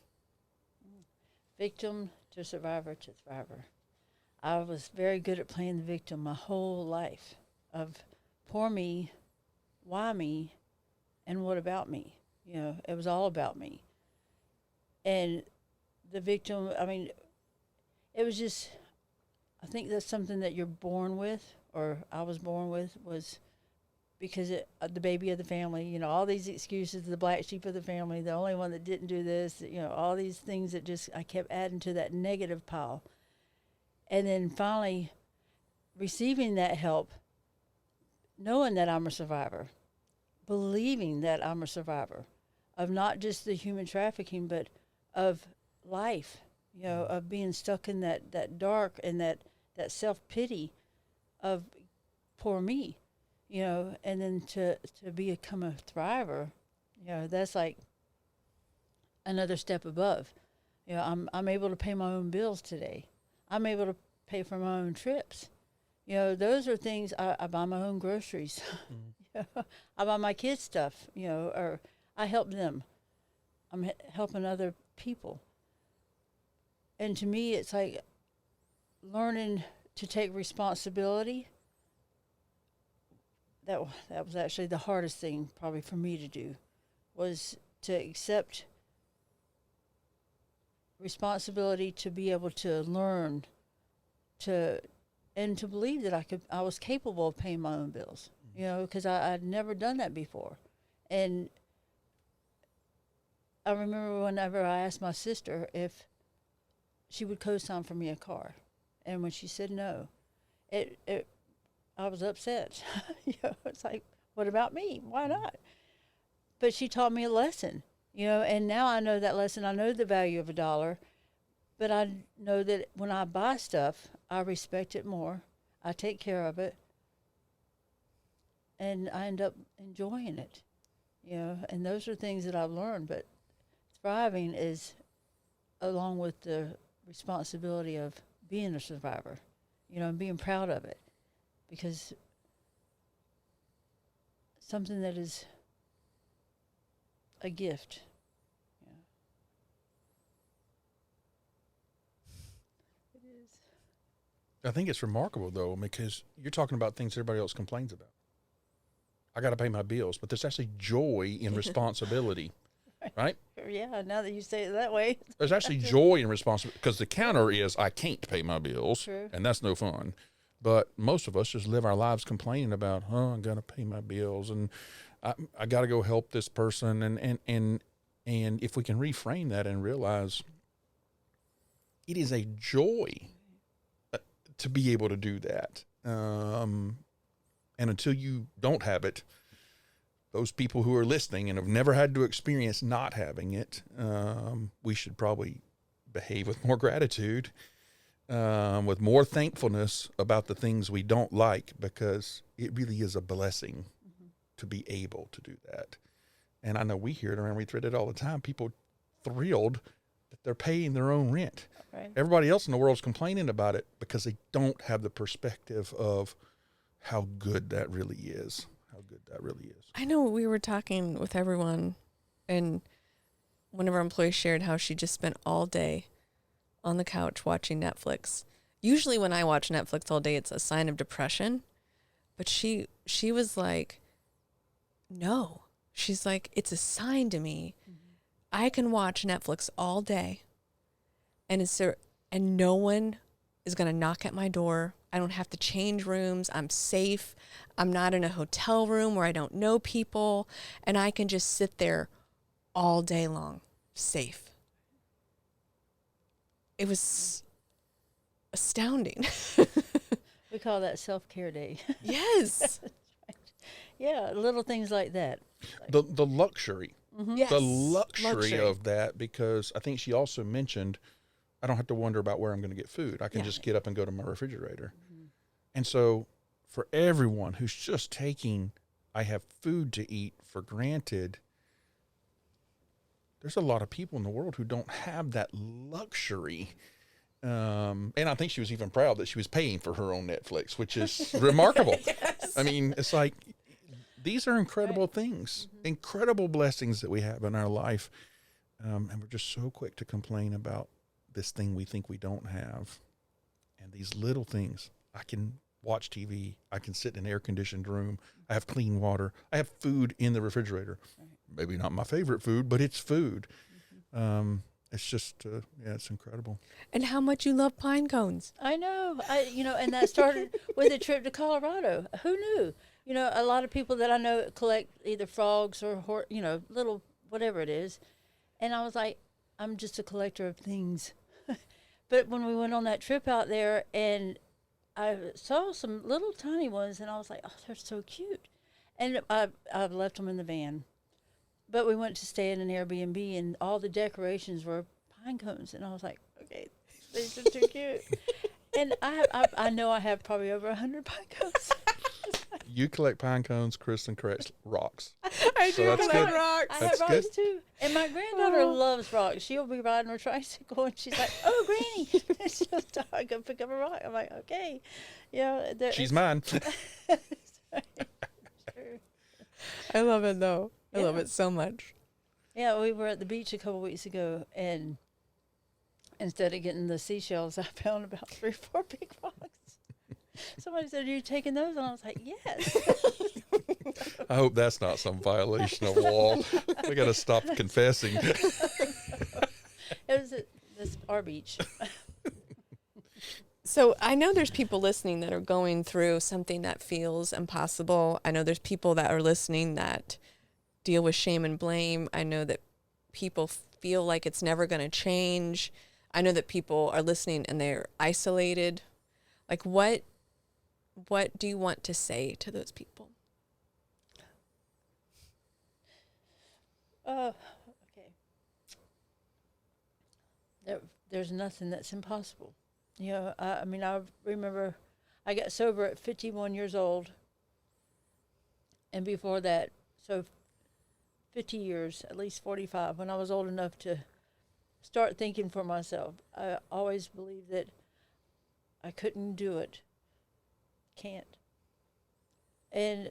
Speaker 1: Victim to survivor to thriver. I was very good at playing the victim my whole life, of poor me, why me, and what about me? It was all about me. And the victim, it was just, I think that's something that you're born with, or I was born with, was because the baby of the family, all these excuses, the black sheep of the family, the only one that didn't do this, all these things that just, I kept adding to that negative pile. And then finally receiving that help, knowing that I'm a survivor, believing that I'm a survivor of not just the human trafficking, but of life, of being stuck in that dark and that self-pity of poor me, and then to become a thriver, that's like another step above. I'm able to pay my own bills today. I'm able to pay for my own trips. Those are things. I buy my own groceries. I buy my kids stuff, or I help them. I'm helping other people. And to me, it's like learning to take responsibility. That was actually the hardest thing probably for me to do, was to accept responsibility, to be able to learn to and to believe that I was capable of paying my own bills, you know, because I'd never done that before. And I remember whenever I asked my sister if she would co-sign for me a car, and when she said no, I was upset. You know, it's like, what about me? Why not? But she taught me a lesson, you know, and now I know that lesson. I know the value of $1, but I know that when I buy stuff, I respect it more. I take care of it, and I end up enjoying it, you know, and those are things that I've learned. But thriving is along with the responsibility of being a survivor, you know, and being proud of it, because something that is a gift. Yeah. It is.
Speaker 3: I think it's remarkable, though, because you're talking about things everybody else complains about. I got to pay my bills, but there's actually joy in responsibility, right?
Speaker 1: Yeah, now that you say it that way.
Speaker 3: There's actually joy in responsibility, because the counter is I can't pay my bills,
Speaker 1: True.
Speaker 3: and that's no fun. But most of us just live our lives complaining about, I got to pay my bills, and I got to go help this person, and if we can reframe that and realize it is a joy to be able to do that. And until you don't have it, those people who are listening and have never had to experience not having it, we should probably behave with more gratitude, with more thankfulness about the things we don't like, because it really is a blessing to be able to do that. And I know we hear it around Rethreaded all the time, people thrilled that they're paying their own rent.
Speaker 1: Right.
Speaker 3: Everybody else in the world is complaining about it because they don't have the perspective of how good that really is. How good that really is.
Speaker 2: I know we were talking with everyone, and one of our employees shared how she just spent all day on the couch watching Netflix. Usually when I watch Netflix all day, it's a sign of depression. But she was like, no. She's like, it's a sign to me. I can watch Netflix all day, and no one is going to knock at my door. I don't have to change rooms. I'm safe. I'm not in a hotel room where I don't know people, and I can just sit there all day long, safe. It was astounding.
Speaker 1: We call that self-care day.
Speaker 2: Yes.
Speaker 1: Yeah, little things like that.
Speaker 3: The luxury.
Speaker 2: Yes.
Speaker 3: The luxury of that, because I think she also mentioned, I don't have to wonder about where I'm going to get food. I can just get up and go to my refrigerator. And so for everyone who's just taking, I have food to eat for granted, there's a lot of people in the world who don't have that luxury. And I think she was even proud that she was paying for her own Netflix, which is remarkable. Yes. I mean, it's like, these are incredible things, incredible blessings that we have in our life. And we're just so quick to complain about this thing we think we don't have. And these little things, I can watch TV, I can sit in an air-conditioned room, I have clean water, I have food in the refrigerator. Maybe not my favorite food, but it's food. It's just, it's incredible.
Speaker 2: And how much you love pine cones.
Speaker 1: I know. And that started with a trip to Colorado. Who knew? You know, a lot of people that I know collect either frogs or, little whatever it is. And I was like, I'm just a collector of things. But when we went on that trip out there, and I saw some little tiny ones, and I was like, oh, they're so cute. And I've left them in the van. But we went to stay in an Airbnb, and all the decorations were pine cones. And I was like, okay, these are too cute. And I know I have probably over 100 pine cones.
Speaker 3: You collect pine cones, Kristin collects rocks.
Speaker 2: I do collect rocks.
Speaker 1: I have rocks too. And my granddaughter loves rocks. She'll be riding her tricycle, and she's like, oh, Granny. And she'll stop, go pick up a rock. I'm like, okay.
Speaker 3: She's mine.
Speaker 2: I love it, though. I love it so much.
Speaker 1: Yeah, we were at the beach a couple weeks ago, and instead of getting the seashells, I found about 3 or 4 big rocks. Somebody said, are you taking those? And I was like, yes.
Speaker 3: I hope that's not some violation of law. We got to stop confessing.
Speaker 1: It was at our beach.
Speaker 2: So I know there's people listening that are going through something that feels impossible. I know there's people that are listening that deal with shame and blame. I know that people feel like it's never going to change. I know that people are listening and they're isolated. Like what do you want to say to those people?
Speaker 1: Okay. There's nothing that's impossible. You know, I mean, I remember I got sober at 51 years old. And before that, so 50 years, at least 45, when I was old enough to start thinking for myself. I always believed that I couldn't do it. Can't. And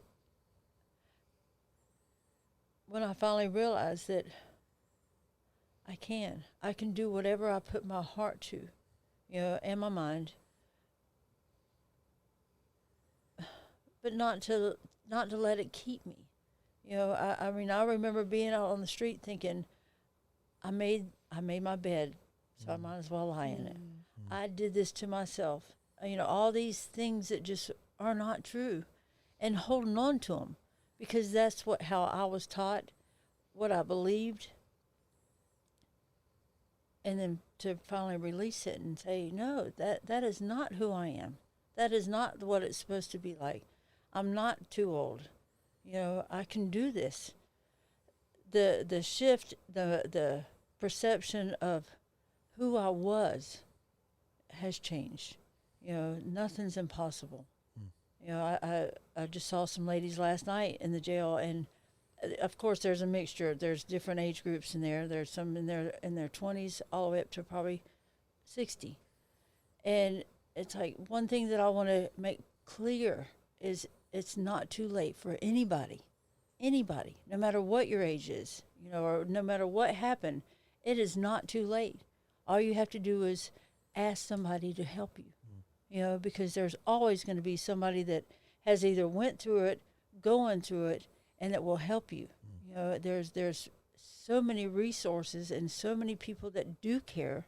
Speaker 1: when I finally realized that I can do whatever I put my heart to, you know, and my mind, but not to let it keep me. You know, I mean, I remember being out on the street thinking, I made my bed, so I might as well lie in it. I did this to myself. You know, all these things that just are not true, and holding on to them, because that's how I was taught, what I believed, and then to finally release it and say, no, that is not who I am. That is not what it's supposed to be like. I'm not too old. You know, I can do this. The shift, the perception of who I was has changed. You know, nothing's impossible. You know, I just saw some ladies last night in the jail, and of course there's a mixture. There's different age groups in there. There's some in their 20s all the way up to probably 60. And it's like, one thing that I want to make clear is it's not too late for anybody, no matter what your age is, you know, or no matter what happened. It is not too late. All you have to do is ask somebody to help you, you know, because there's always going to be somebody that has either went through it, going through it, and that will help you. You know, there's so many resources and so many people that do care,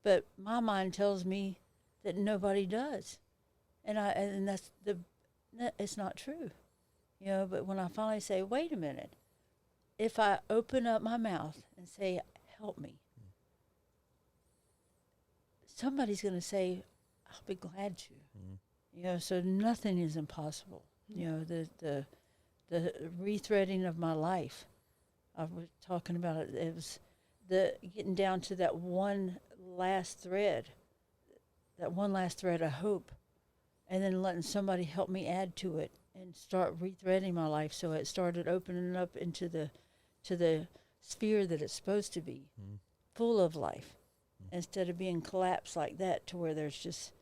Speaker 1: but my mind tells me that nobody does, and that's it's not true, you know. But when I finally say, wait a minute, if I open up my mouth and say, help me, somebody's going to say, I'll be glad to. You know, so nothing is impossible. You know, the rethreading of my life, I was talking about it. It was the getting down to that one last thread of hope, and then letting somebody help me add to it and start rethreading my life. So it started opening up into the sphere that it's supposed to be, full of life, instead of being collapsed like that to where there's just,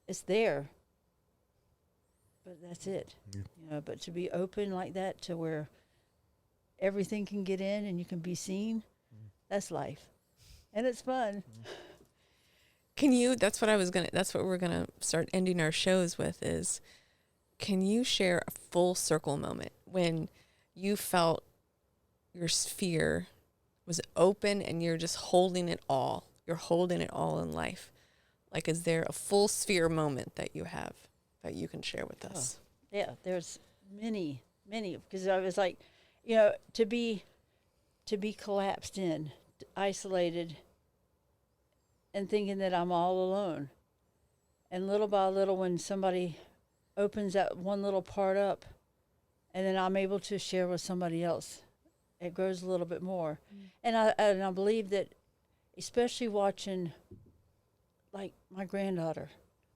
Speaker 1: it's there, but that's it. You know, but to be open like that to where everything can get in and you can be seen, that's life. And it's fun.
Speaker 2: Can you, that's what we're going to start ending our shows with is, can you share a full circle moment when you felt your sphere was open and you're just holding it all? You're holding it all in life. Like, is there a full sphere moment that you have that you can share with us?
Speaker 1: Yeah, there's many, because I was like, you know, to be collapsed in, isolated, and thinking that I'm all alone. And little by little, when somebody opens that one little part up, and then I'm able to share with somebody else, it grows a little bit more. And I believe that, especially watching, like, my granddaughter,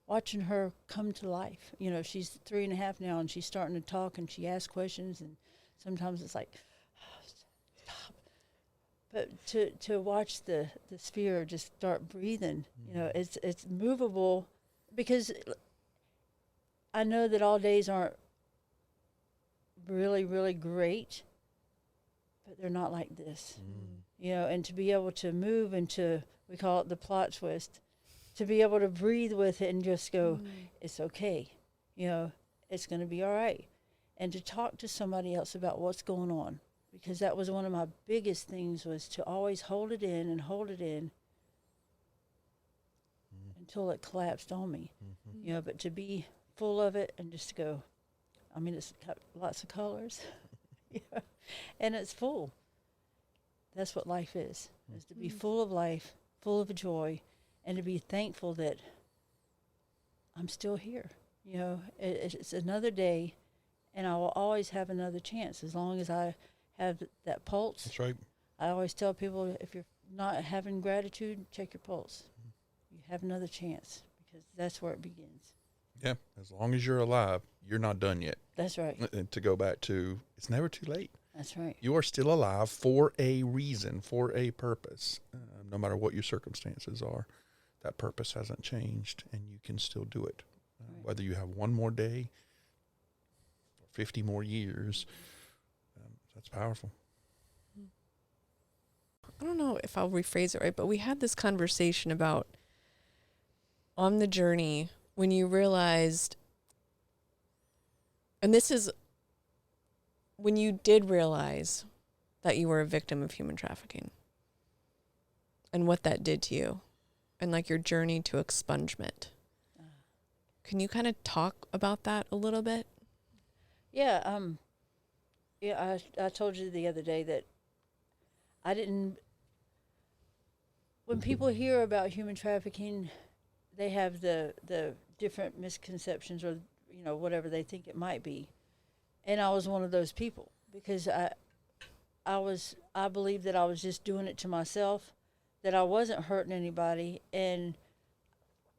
Speaker 1: watching her come to life. You know, she's 3.5 now, and she's starting to talk, and she asks questions, and sometimes it's like, oh, stop. But to watch the sphere just start breathing, you know, it's movable, because I know that all days aren't really, really great, but they're not like this. You know, and to be able to move into, we call it the plot twist, to be able to breathe with it and just go, it's okay, you know, it's going to be all right. And to talk to somebody else about what's going on, because that was one of my biggest things, was to always hold it in and until it collapsed on me. You know, but to be full of it and just to go, I mean, it's got lots of colors, yeah, and it's full. That's what life is to be full of life, full of joy, and to be thankful that I'm still here. You know, it's another day, and I will always have another chance as long as I have that pulse.
Speaker 3: That's right.
Speaker 1: I always tell people, if you're not having gratitude, check your pulse. You have another chance, because that's where it begins.
Speaker 3: Yeah, as long as you're alive, you're not done yet.
Speaker 1: That's right.
Speaker 3: And to go back to, it's never too late.
Speaker 1: That's right.
Speaker 3: You are still alive for a reason, for a purpose. No matter what your circumstances are, that purpose hasn't changed, and you can still do it.
Speaker 1: Right.
Speaker 3: Whether you have one more day or 50 more years, that's powerful.
Speaker 2: I don't know if I'll rephrase it right, but we had this conversation about on the journey when you realized, and this is when you did realize that you were a victim of human trafficking and what that did to you and like your journey to expungement. Can you kind of talk about that a little bit?
Speaker 1: Yeah. Yeah. I told you the other day that I didn't. When people hear about human trafficking, they have the different misconceptions, or you know, whatever they think it might be. And I was one of those people, because I believed that I was just doing it to myself, that I wasn't hurting anybody, and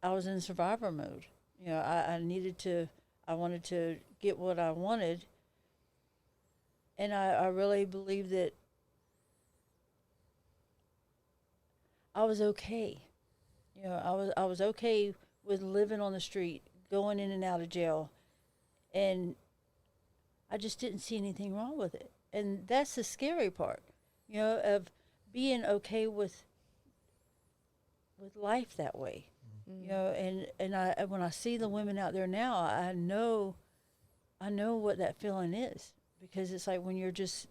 Speaker 1: I was in survivor mode. You know, I wanted to get what I wanted, and I really believed that I was okay. You know, I was okay with living on the street, going in and out of jail, and I just didn't see anything wrong with it. And that's the scary part, you know, of being okay with life that way. You know, and I, when I see the women out there now, I know what that feeling is, because it's like when you're just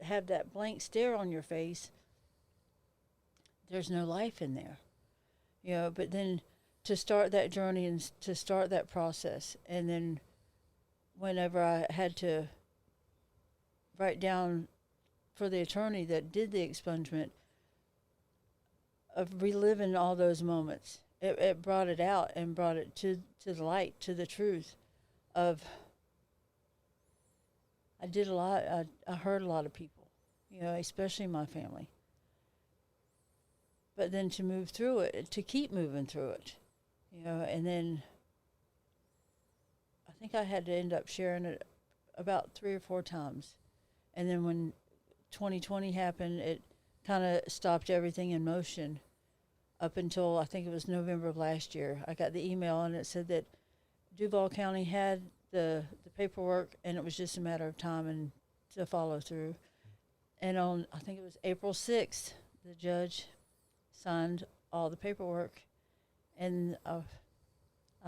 Speaker 1: have that blank stare on your face, there's no life in there. You know, but then to start that journey and to start that process, and then whenever I had to write down for the attorney that did the expungement, of reliving all those moments, it brought it out and brought it to the light, to the truth of, I did a lot, I hurt a lot of people, you know, especially my family. But then to move through it, to keep moving through it, you know, and then I think I had to end up sharing it about 3 or 4 times. And then when 2020 happened, it kind of stopped everything in motion up until I think it was November of last year. I got the email and it said that Duval County had the paperwork, and it was just a matter of time and to follow through. And on, I think it was April 6th, the judge signed all the paperwork, and I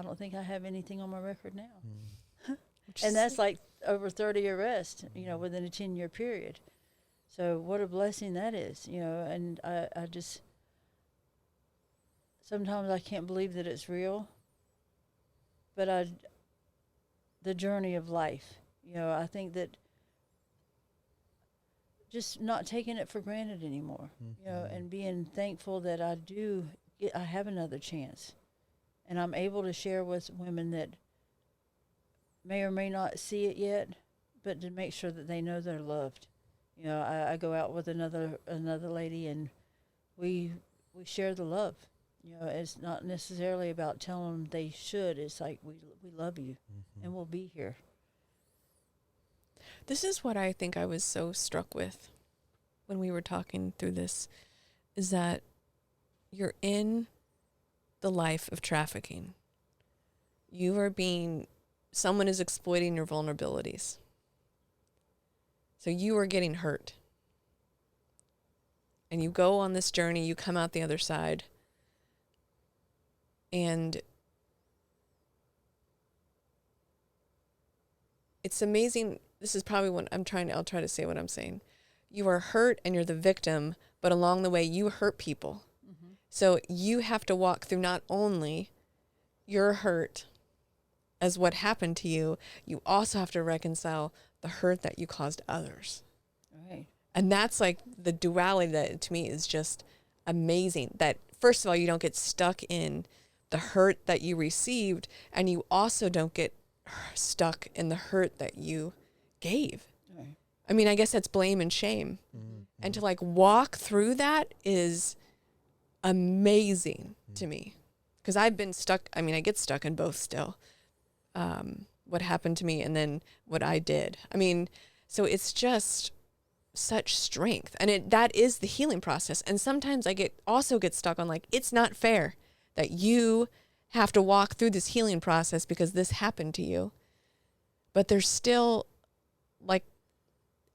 Speaker 1: don't think I have anything on my record now. And that's like over 30 arrests, you know, within a 10-year period. So what a blessing that is, you know. And I just, sometimes I can't believe that it's real, but the journey of life, you know, I think that just not taking it for granted anymore, you know, and being thankful that I have another chance, and I'm able to share with women that may or may not see it yet, but to make sure that they know they're loved. You know, I go out with another lady, and we share the love. You know, it's not necessarily about telling them they should. It's like, we love you, and we'll be here.
Speaker 2: This is what I think I was so struck with when we were talking through this, is that you're in the life of trafficking. Someone is exploiting your vulnerabilities. So you are getting hurt. And you go on this journey, you come out the other side, and it's amazing. This is probably what I'll try to say what I'm saying. You are hurt and you're the victim, but along the way you hurt people. So you have to walk through not only your hurt as what happened to you, you also have to reconcile the hurt that you caused others.
Speaker 1: Right.
Speaker 2: And that's like the duality that to me is just amazing. That first of all, you don't get stuck in the hurt that you received, and you also don't get stuck in the hurt that you gave.
Speaker 1: Right.
Speaker 2: I mean, I guess that's blame and shame.
Speaker 3: Mm-hmm.
Speaker 2: And to like walk through that is amazing to me. Because I've been stuck. I mean, I get stuck in both still. What happened to me and then what I did. I mean, so it's just such strength. And that is the healing process. And sometimes I also get stuck on like, it's not fair that you have to walk through this healing process because this happened to you. But there's still like,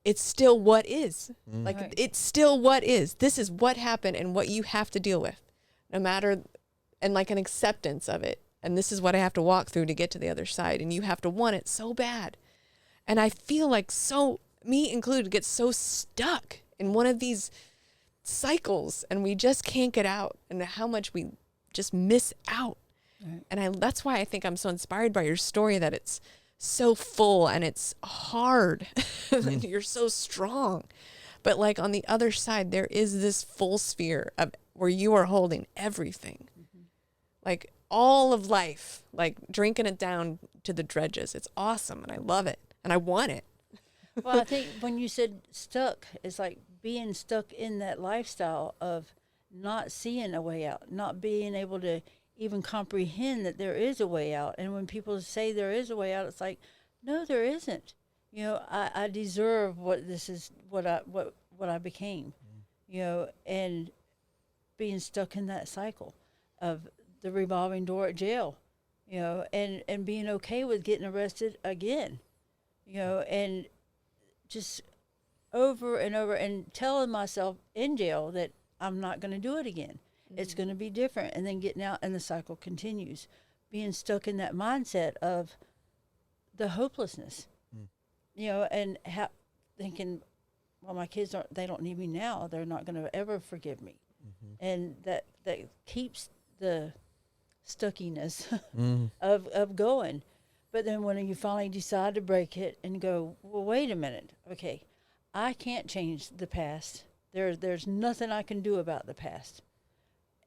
Speaker 2: it's still what is. Like,
Speaker 1: Right.
Speaker 2: it's still what is. This is what happened and what you have to deal with, no matter, and like an acceptance of it. And this is what I have to walk through to get to the other side. And you have to want it so bad. And I feel like me included, get so stuck in one of these cycles and we just can't get out, and how much we just miss out.
Speaker 1: Right.
Speaker 2: And that's why I think I'm so inspired by your story, that it's so full and it's hard. And you're so strong. But like on the other side, there is this full sphere of where you are holding everything. Like all of life, like drinking it down to the dredges. It's awesome. And I love it. And I want it.
Speaker 1: Well, I think when you said stuck, it's like being stuck in that lifestyle of not seeing a way out, not being able to even comprehend that there is a way out. And when people say there is a way out, it's like, no, there isn't. You know, I deserve what this is, what I became, you know, and being stuck in that cycle of the revolving door at jail, you know, and being okay with getting arrested again, you know, and just over and over, and telling myself in jail that I'm not going to do it again. It's going to be different. And then getting out and the cycle continues. Being stuck in that mindset of the hopelessness, you know, and thinking, well, my kids they don't need me now. They're not going to ever forgive me. And that keeps the stuckiness of going. But then when you finally decide to break it and go, well, wait a minute. Okay, I can't change the past. There's nothing I can do about the past.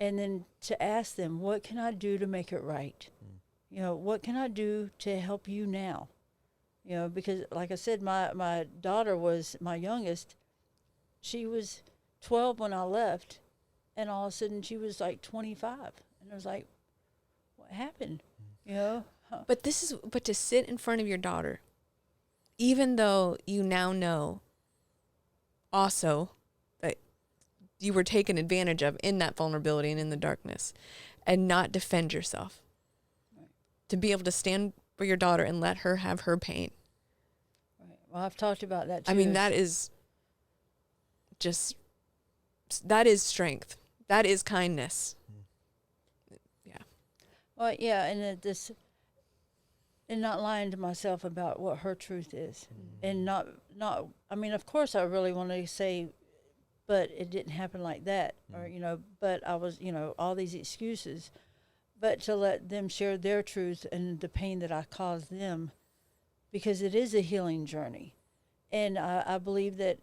Speaker 1: And then to ask them, what can I do to make it right? You know, what can I do to help you now? You know, because like I said, my daughter was my youngest. She was 12 when I left, and all of a sudden she was like 25. And I was like, what happened? You know?
Speaker 2: But to sit in front of your daughter, even though you now know also that you were taken advantage of in that vulnerability and in the darkness, and not defend yourself.
Speaker 1: Right.
Speaker 2: To be able to stand for your daughter and let her have her pain.
Speaker 1: Right. Well, I've talked about that too.
Speaker 2: I mean, that is strength. That is kindness. Yeah.
Speaker 1: Well, yeah, and not lying to myself about what her truth is, and not. I mean, of course, I really want to say, but it didn't happen like that, or you know, but I was, you know, all these excuses, but to let them share their truth and the pain that I caused them, because it is a healing journey, and I believe that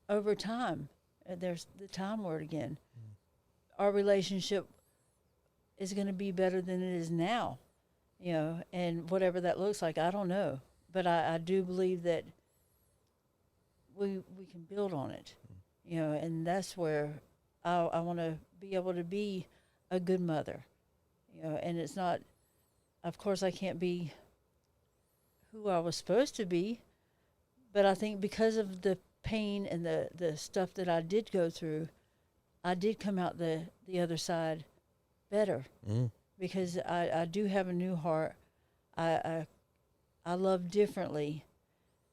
Speaker 1: over time, there's the time word again, our relationship is going to be better than it is now. You know, and whatever that looks like, I don't know. But I do believe that we can build on it, you know, and that's where I want to be able to be a good mother, you know, and it's not, of course, I can't be who I was supposed to be, but I think because of the pain and the stuff that I did go through, I did come out the other side better. Because I do have a new heart. I love differently.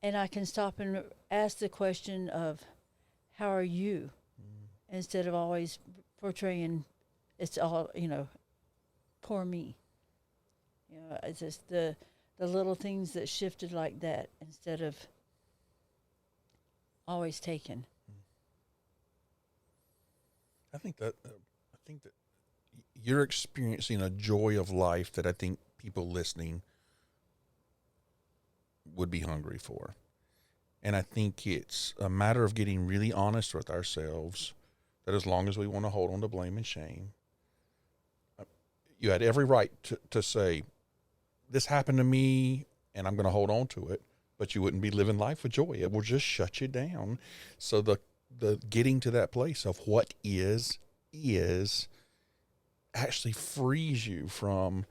Speaker 1: And I can stop and ask the question of, how are you? Instead of always portraying it's all, you know, poor me. You know, it's just the little things that shifted like that instead of always taken.
Speaker 3: I think that you're experiencing a joy of life that I think people listening would be hungry for. And I think it's a matter of getting really honest with ourselves that as long as we want to hold on to blame and shame, you had every right to say, this happened to me and I'm going to hold on to it, but you wouldn't be living life with joy. It will just shut you down. So the getting to that place of what is actually frees you from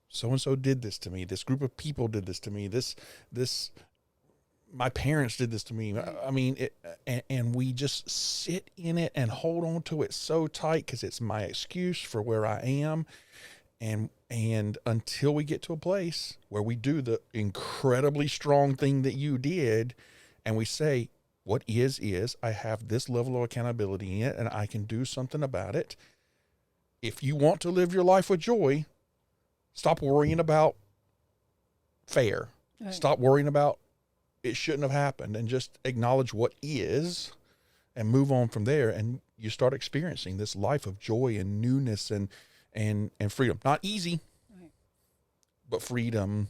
Speaker 3: so-and-so did this to me. This group of people did this to me. This my parents did this to me. I mean, and we just sit in it and hold on to it so tight because it's my excuse for where I am. And until we get to a place where we do the incredibly strong thing that you did, and we say, what is, I have this level of accountability in it, and I can do something about it. If you want to live your life with joy, stop worrying about fair. Right. Stop worrying about it shouldn't have happened, and just acknowledge what is and move on from there. And you start experiencing this life of joy and newness and freedom. Not easy, right, but freedom.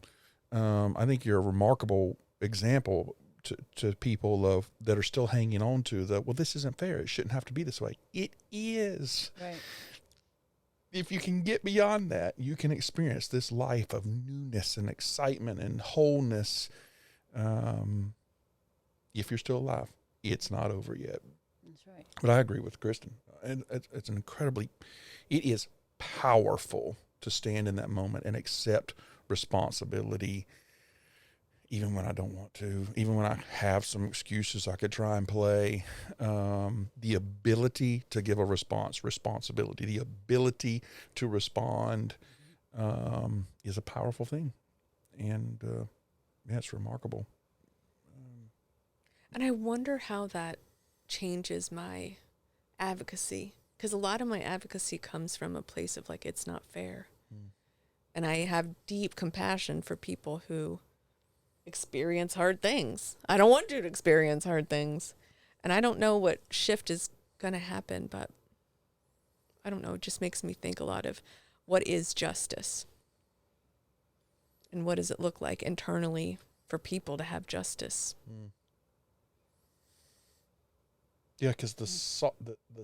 Speaker 3: I think you're a remarkable example to people that are still hanging on to well, this isn't fair. It shouldn't have to be this way. It is. Right. If you can get beyond that, you can experience this life of newness and excitement and wholeness. If you're still alive, it's not over yet. That's right. But I agree with Kristin. It's it is powerful to stand in that moment and accept responsibility, even when I don't want to, even when I have some excuses I could try and play. The ability to give a responsibility, the ability to respond is a powerful thing. And it's remarkable.
Speaker 2: And I wonder how that changes my advocacy, because a lot of my advocacy comes from a place of like, it's not fair. And I have deep compassion for people who experience hard things. I don't want you to experience hard things. And I don't know what shift is going to happen, but I don't know. It just makes me think a lot of what is justice and what does it look like internally for people to have justice.
Speaker 3: Yeah, because the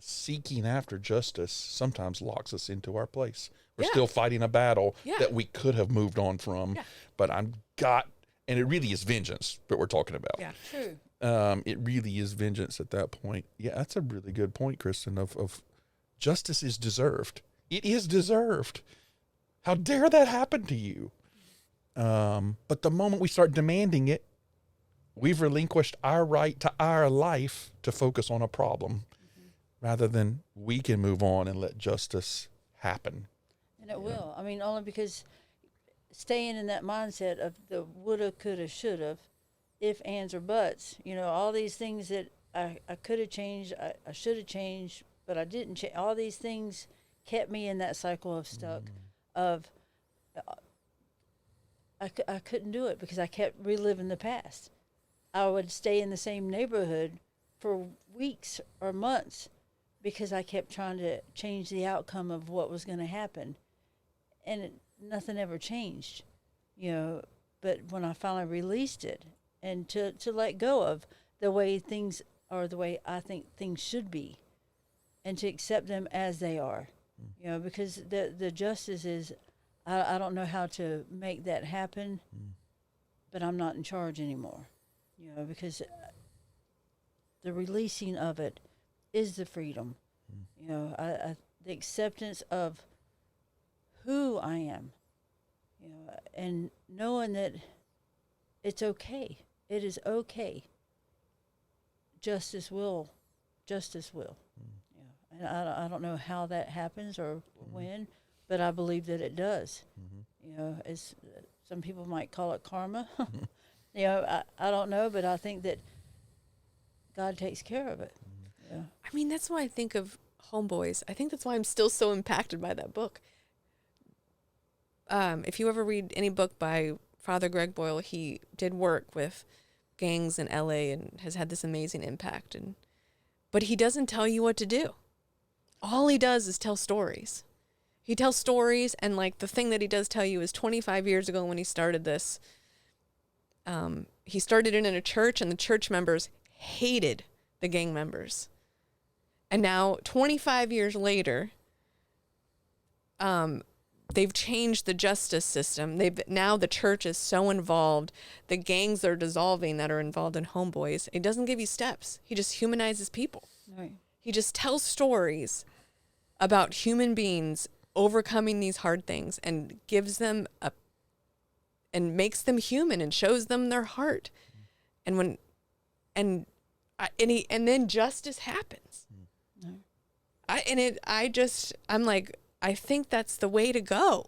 Speaker 3: seeking after justice sometimes locks us into our place. We're still fighting a battle that we could have moved on from, but and it really is vengeance that we're talking about.
Speaker 1: Yeah, true.
Speaker 3: It really is vengeance at that point. Yeah, that's a really good point, Kristin, of justice is deserved. It is deserved. How dare that happen to you? But the moment we start demanding it, we've relinquished our right to our life to focus on a problem rather than we can move on and let justice happen.
Speaker 1: And it will. I mean, only because staying in that mindset of the woulda, coulda, shoulda, if, ands, or buts, all these things that I could have changed, I should have changed, but I didn't change. All these things kept me in that cycle of stuck of I couldn't do it because I kept reliving the past. I would stay in the same neighborhood for weeks or months because I kept trying to change the outcome of what was going to happen. And nothing ever changed, but when I finally released it and to let go of the way things are, the way I think things should be, and to accept them as they are, because the justice is, I don't know how to make that happen, but I'm not in charge anymore. Because the releasing of it is the freedom. The acceptance of who I am, and knowing that it's okay. It is okay. Justice will. And I don't know how that happens or when, but I believe that it does. As some people might call it karma. I don't know, but I think that God takes care of it.
Speaker 2: I mean, that's why I think of Homeboys. I think that's why I'm still so impacted by that book. If you ever read any book by Father Greg Boyle, he did work with gangs in LA and has had this amazing impact. But he doesn't tell you what to do. all he does is tell stories. He tells stories, and like the thing that he does tell you is 25 years ago when he started this, he started it in a church, and the church members hated the gang members. And now 25 years later, they've changed the justice system. Now the church is so involved. The gangs are dissolving that are involved in homeboys. It doesn't give you steps. He just humanizes people.
Speaker 1: Right.
Speaker 2: He just tells stories about human beings overcoming these hard things and gives them and makes them human and shows them their heart. And then justice happens. I'm like, I think that's the way to go.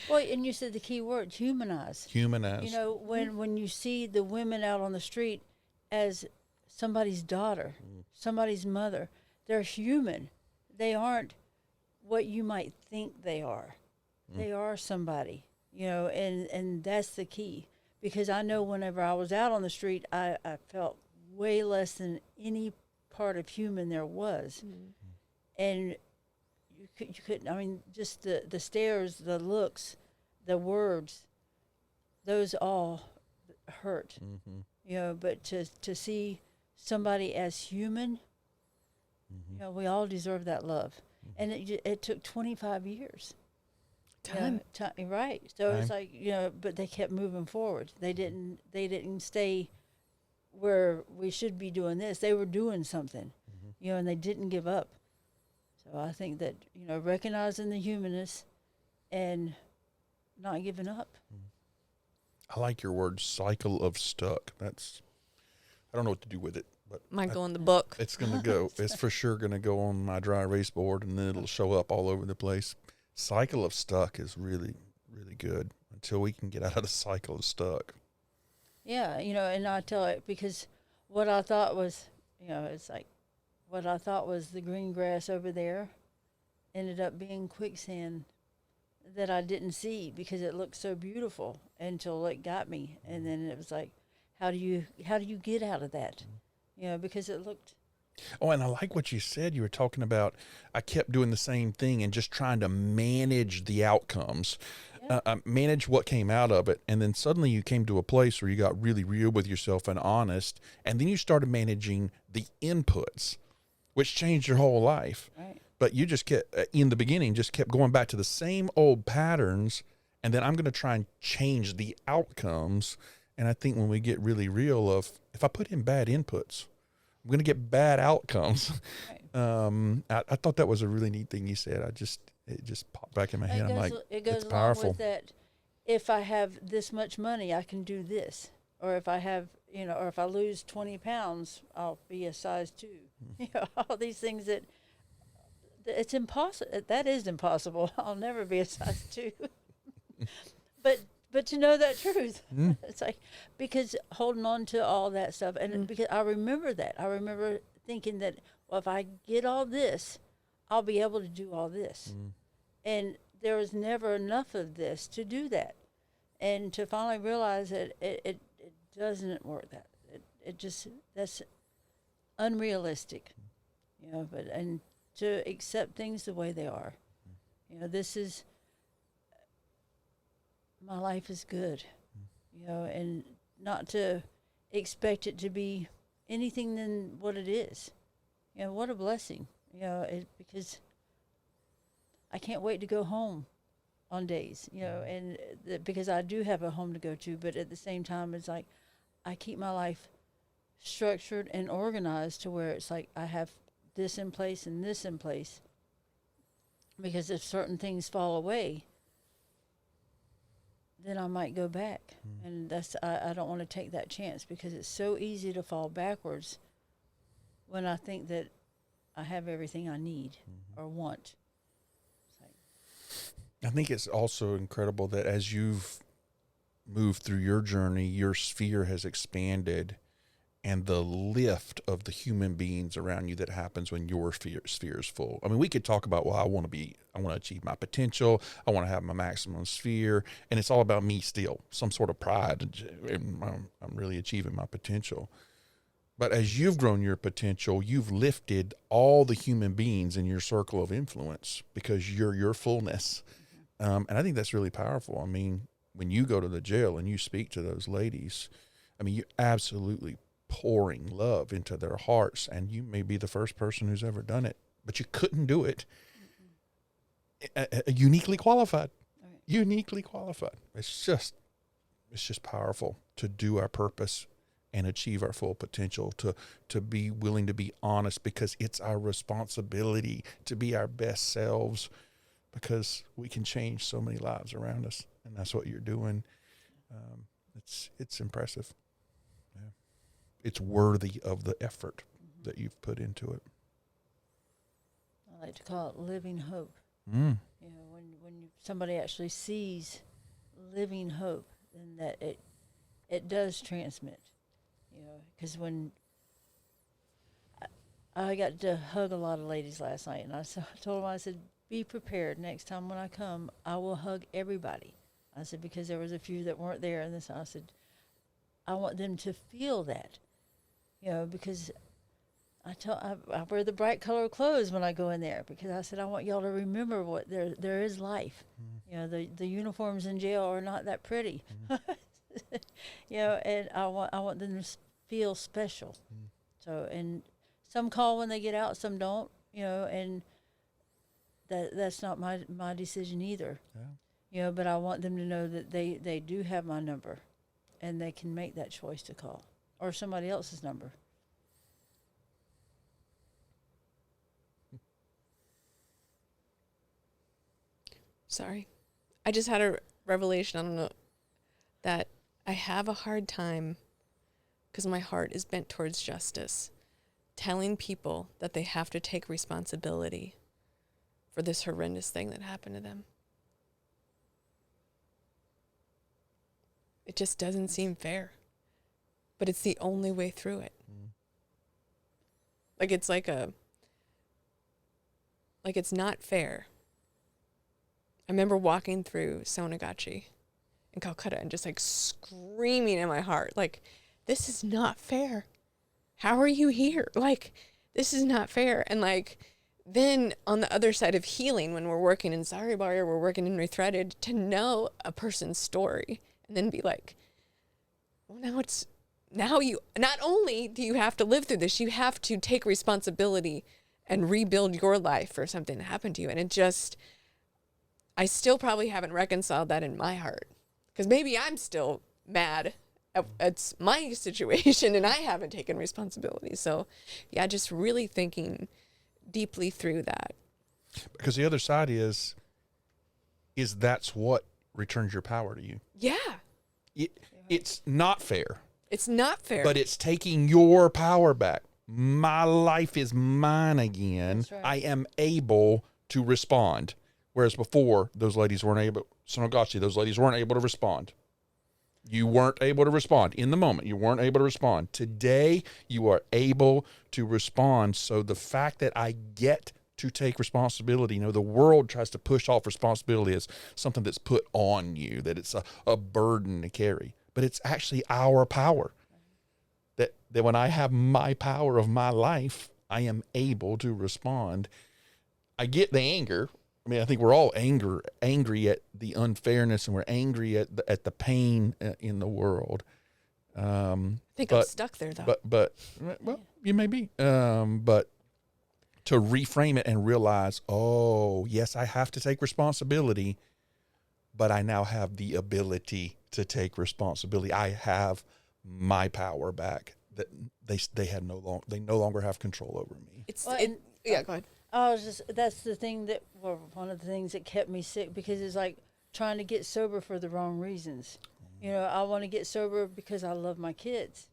Speaker 1: Well, and you said the key word, humanize.
Speaker 3: Humanize.
Speaker 1: You know, when you see the women out on the street as somebody's daughter, somebody's mother, they're human. They aren't what you might think they are. They are somebody, you know, and that's the key. Because I know whenever I was out on the street, I felt way less than any part of human there was. And you couldn't, I mean, just the stares, the looks, the words, those all hurt, you know, but to see somebody as human, you know, we all deserve that love. And it took 25 years.
Speaker 2: Time.
Speaker 1: Right. So it's like, you know, but they kept moving forward. They didn't stay where we should be doing this. They were doing something, you know, and they didn't give up. So I think that, you know, recognizing the humanness and not giving up.
Speaker 3: I like your word, cycle of stuck. I don't know what to do with it, but
Speaker 2: Might go in the book.
Speaker 3: it's going to go. It's for sure going to go on my dry erase board, and then it'll show up all over the place. Cycle of stuck is really, really good until we can get out of the cycle of stuck.
Speaker 1: Yeah, you know, and I tell it because what I thought was, you know, it's like what I thought was the green grass over there ended up being quicksand that I didn't see because it looked so beautiful until it got me. And then it was like, how do you get out of that? You know, because it looked.
Speaker 3: Oh, and I like what you said. You were talking about, I kept doing the same thing and just trying to manage the outcomes, manage what came out of it. And then suddenly you came to a place where you got really real with yourself and honest. And then you started managing the inputs, which changed your whole life.
Speaker 1: Right.
Speaker 3: But you just kept, in the beginning, just kept going back to the same old patterns. And then I'm going to try and change the outcomes. And I think when we get really real of, if I put in bad inputs, I'm going to get bad outcomes. Right. I thought that was a really neat thing you said. It just popped back in my head. I'm like, it's powerful.
Speaker 1: With that, if I have this much money, I can do this. Or if I have, you know, or if I lose 20 pounds, I'll be a size 2. You know, all these things that it's impossible. That is impossible. I'll never be a size 2. But to know that truth, it's like, because holding on to all that stuff, and because I remember that. I remember thinking that, well, if I get all this, I'll be able to do all this. And there was never enough of this to do that. And to finally realize that it doesn't work that. It just, that's unrealistic. You know, and to accept things the way they are. You know, this is, my life is good, you know, and not to expect it to be anything than what it is. You know, what a blessing, you know, because I can't wait to go home on days, you know, and because I do have a home to go to, but at the same time, it's like I keep my life structured and organized to where it's like I have this in place and this in place, because if certain things fall away, then I might go back. And that's, I don't want to take that chance, because it's so easy to fall backwards when I think that I have everything I need or want.
Speaker 3: I think it's also incredible that as you've moved through your journey, your sphere has expanded, and the lift of the human beings around you that happens when your sphere is full. I mean, we could talk about, well, I want to achieve my potential. I want to have my maximum sphere. And it's all about me still, some sort of pride. And I'm really achieving my potential. But as you've grown your potential, you've lifted all the human beings in your circle of influence because you're your fullness. And I think that's really powerful. I mean, when you go to the jail and you speak to those ladies, I mean, you're absolutely pouring love into their hearts, and you may be the first person who's ever done it, but you couldn't do it. Uniquely qualified.
Speaker 1: Right.
Speaker 3: Uniquely qualified. It's just powerful to do our purpose and achieve our full potential, to be willing to be honest, because it's our responsibility to be our best selves, because we can change so many lives around us, and that's what you're doing. It's impressive. Yeah. It's worthy of the effort that you've put into it.
Speaker 1: I like to call it living hope.
Speaker 3: Mm.
Speaker 1: You know, when somebody actually sees living hope, then that it does transmit. You know, because when I got to hug a lot of ladies last night, and I told them, I said, be prepared. Next time when I come, I will hug everybody. I said, because there was a few that weren't there, and this, I said, I want them to feel that. You know, because I wear the bright color clothes when I go in there, because I said, I want y'all to remember what there is life. You know, the uniforms in jail are not that pretty. You know, and I want them to feel special. So, and some call when they get out, some don't, you know, and that's not my decision either.
Speaker 3: Yeah.
Speaker 1: You know, but I want them to know that they do have my number, and they can make that choice to call, or somebody else's number.
Speaker 2: Sorry. I just had a revelation, I don't know, that I have a hard time, because my heart is bent towards justice, telling people that they have to take responsibility for this horrendous thing that happened to them. It just doesn't seem fair. But it's the only way through it. Like it's not fair. I remember walking through Sonagachi in Calcutta and just like screaming in my heart, like, this is not fair. How are you here? Like, this is not fair. And like, then on the other side of healing, when we're working in Saribar or we're working in Rethreaded, to know a person's story and then be like, well, now you, not only do you have to live through this, you have to take responsibility and rebuild your life for something that happened to you. And it just, I still probably haven't reconciled that in my heart, because maybe I'm still mad at my situation and I haven't taken responsibility. So yeah, just really thinking deeply through that.
Speaker 3: Because the other side is that's what returns your power to you.
Speaker 2: Yeah.
Speaker 3: It's not fair.
Speaker 2: It's not fair.
Speaker 3: But it's taking your power back. My life is mine again.
Speaker 1: That's right.
Speaker 3: I am able to respond. Whereas before, those ladies weren't able. Sonagachi, those ladies weren't able to respond. You weren't able to respond in the moment. You weren't able to respond. Today, you are able to respond. So the fact that I get to take responsibility, you know, the world tries to push off responsibility as something that's put on you, that it's a burden to carry. But it's actually our power. That when I have my power of my life, I am able to respond. I get the anger. I mean, I think we're all angry at the unfairness, and we're angry at the pain in the world.
Speaker 2: I think I'm stuck there, though.
Speaker 3: But well, you may be. But to reframe it and realize, oh, yes, I have to take responsibility, but I now have the ability to take responsibility. I have my power back. That they no longer have control over me.
Speaker 2: Yeah, go ahead.
Speaker 1: That's the thing one of the things that kept me sick, because it's like trying to get sober for the wrong reasons. You know, I want to get sober because I love my kids.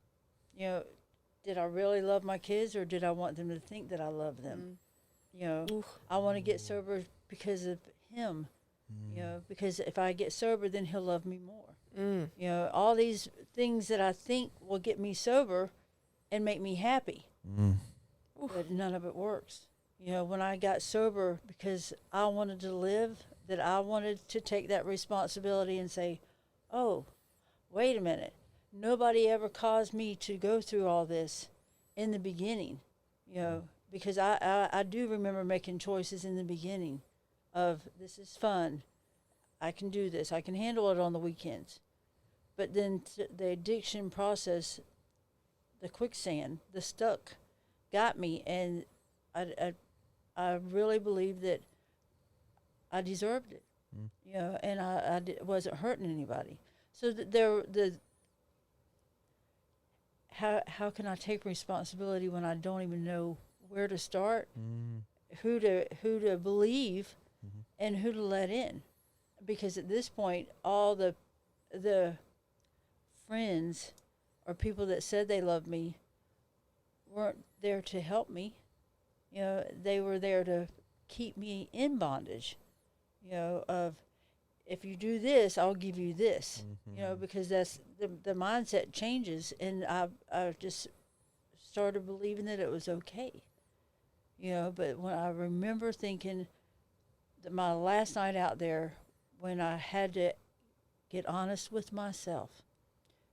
Speaker 1: You know, did I really love my kids, or did I want them to think that I love them? You know, I want to get sober because of him. You know, because if I get sober, then he'll love me more. You know, all these things that I think will get me sober and make me happy. But none of it works. You know, when I got sober because I wanted to live, that I wanted to take that responsibility and say, oh, wait a minute. Nobody ever caused me to go through all this. in the beginning, you know, because I do remember making choices in the beginning of this is fun. I can do this. I can handle it on the weekends. But then the addiction process, the quicksand, the stuck got me. And I really believe that I deserved it, you know, and wasn't hurting anybody. So how can I take responsibility when I don't even know where to start, who to believe, and who to let in? Because at this point, all the friends or people that said they loved me weren't there to help me. You know, they were there to keep me in bondage. You know, of if you do this, I'll give you this. You know, because that's the mindset changes, and I just started believing that it was okay. You know, but when I remember thinking that my last night out there, when I had to get honest with myself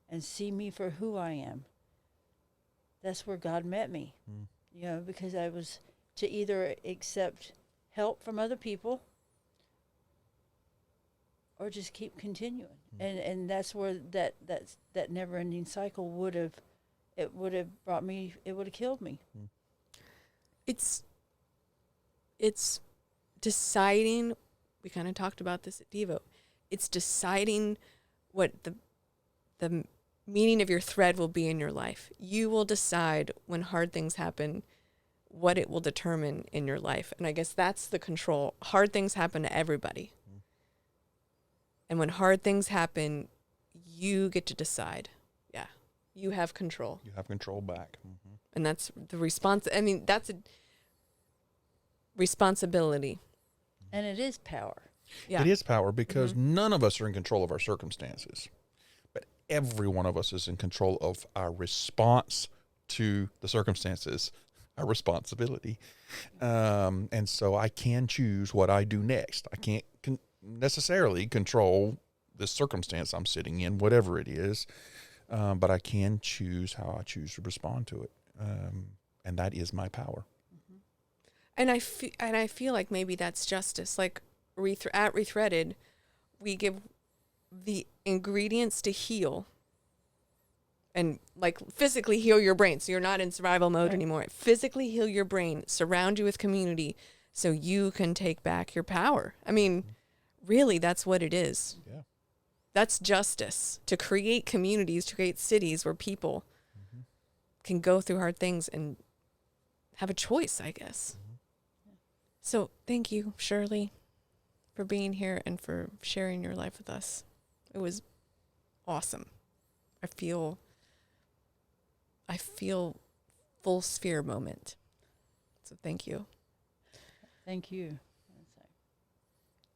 Speaker 1: and see me for who I am, that's where God met me. You know, because I was to either accept help from other people or just keep continuing. And that's where that never-ending cycle would have brought me, it would have killed me.
Speaker 2: It's deciding, we kind of talked about this at Devo, it's deciding what the meaning of your thread will be in your life. You will decide when hard things happen what it will determine in your life. And I guess that's the control. Hard things happen to everybody. And when hard things happen, you get to decide. Yeah. You have control.
Speaker 3: You have control back.
Speaker 2: And that's the response. I mean, that's a responsibility.
Speaker 1: And it is power.
Speaker 2: Yeah.
Speaker 3: It is power, because none of us are in control of our circumstances. But every one of us is in control of our response to the circumstances, our responsibility. And so I can choose what I do next. I can't necessarily control the circumstance I'm sitting in, whatever it is, but I can choose how I choose to respond to it, and that is my power.
Speaker 2: And I feel like maybe that's justice. Like at Rethreaded, we give the ingredients to heal, and like physically heal your brain, so you're not in survival mode anymore. Physically heal your brain, surround you with community, so you can take back your power. I mean, really, that's what it is.
Speaker 3: Yeah.
Speaker 2: That's justice, to create communities, to create cities where people can go through hard things and have a choice, I guess. So thank you, Shirley, for being here and for sharing your life with us. It was awesome. I feel full sphere moment. So thank you.
Speaker 1: Thank you.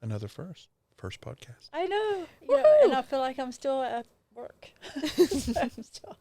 Speaker 3: Another first podcast.
Speaker 1: I know. Yeah, and I feel like I'm still at work. I'm still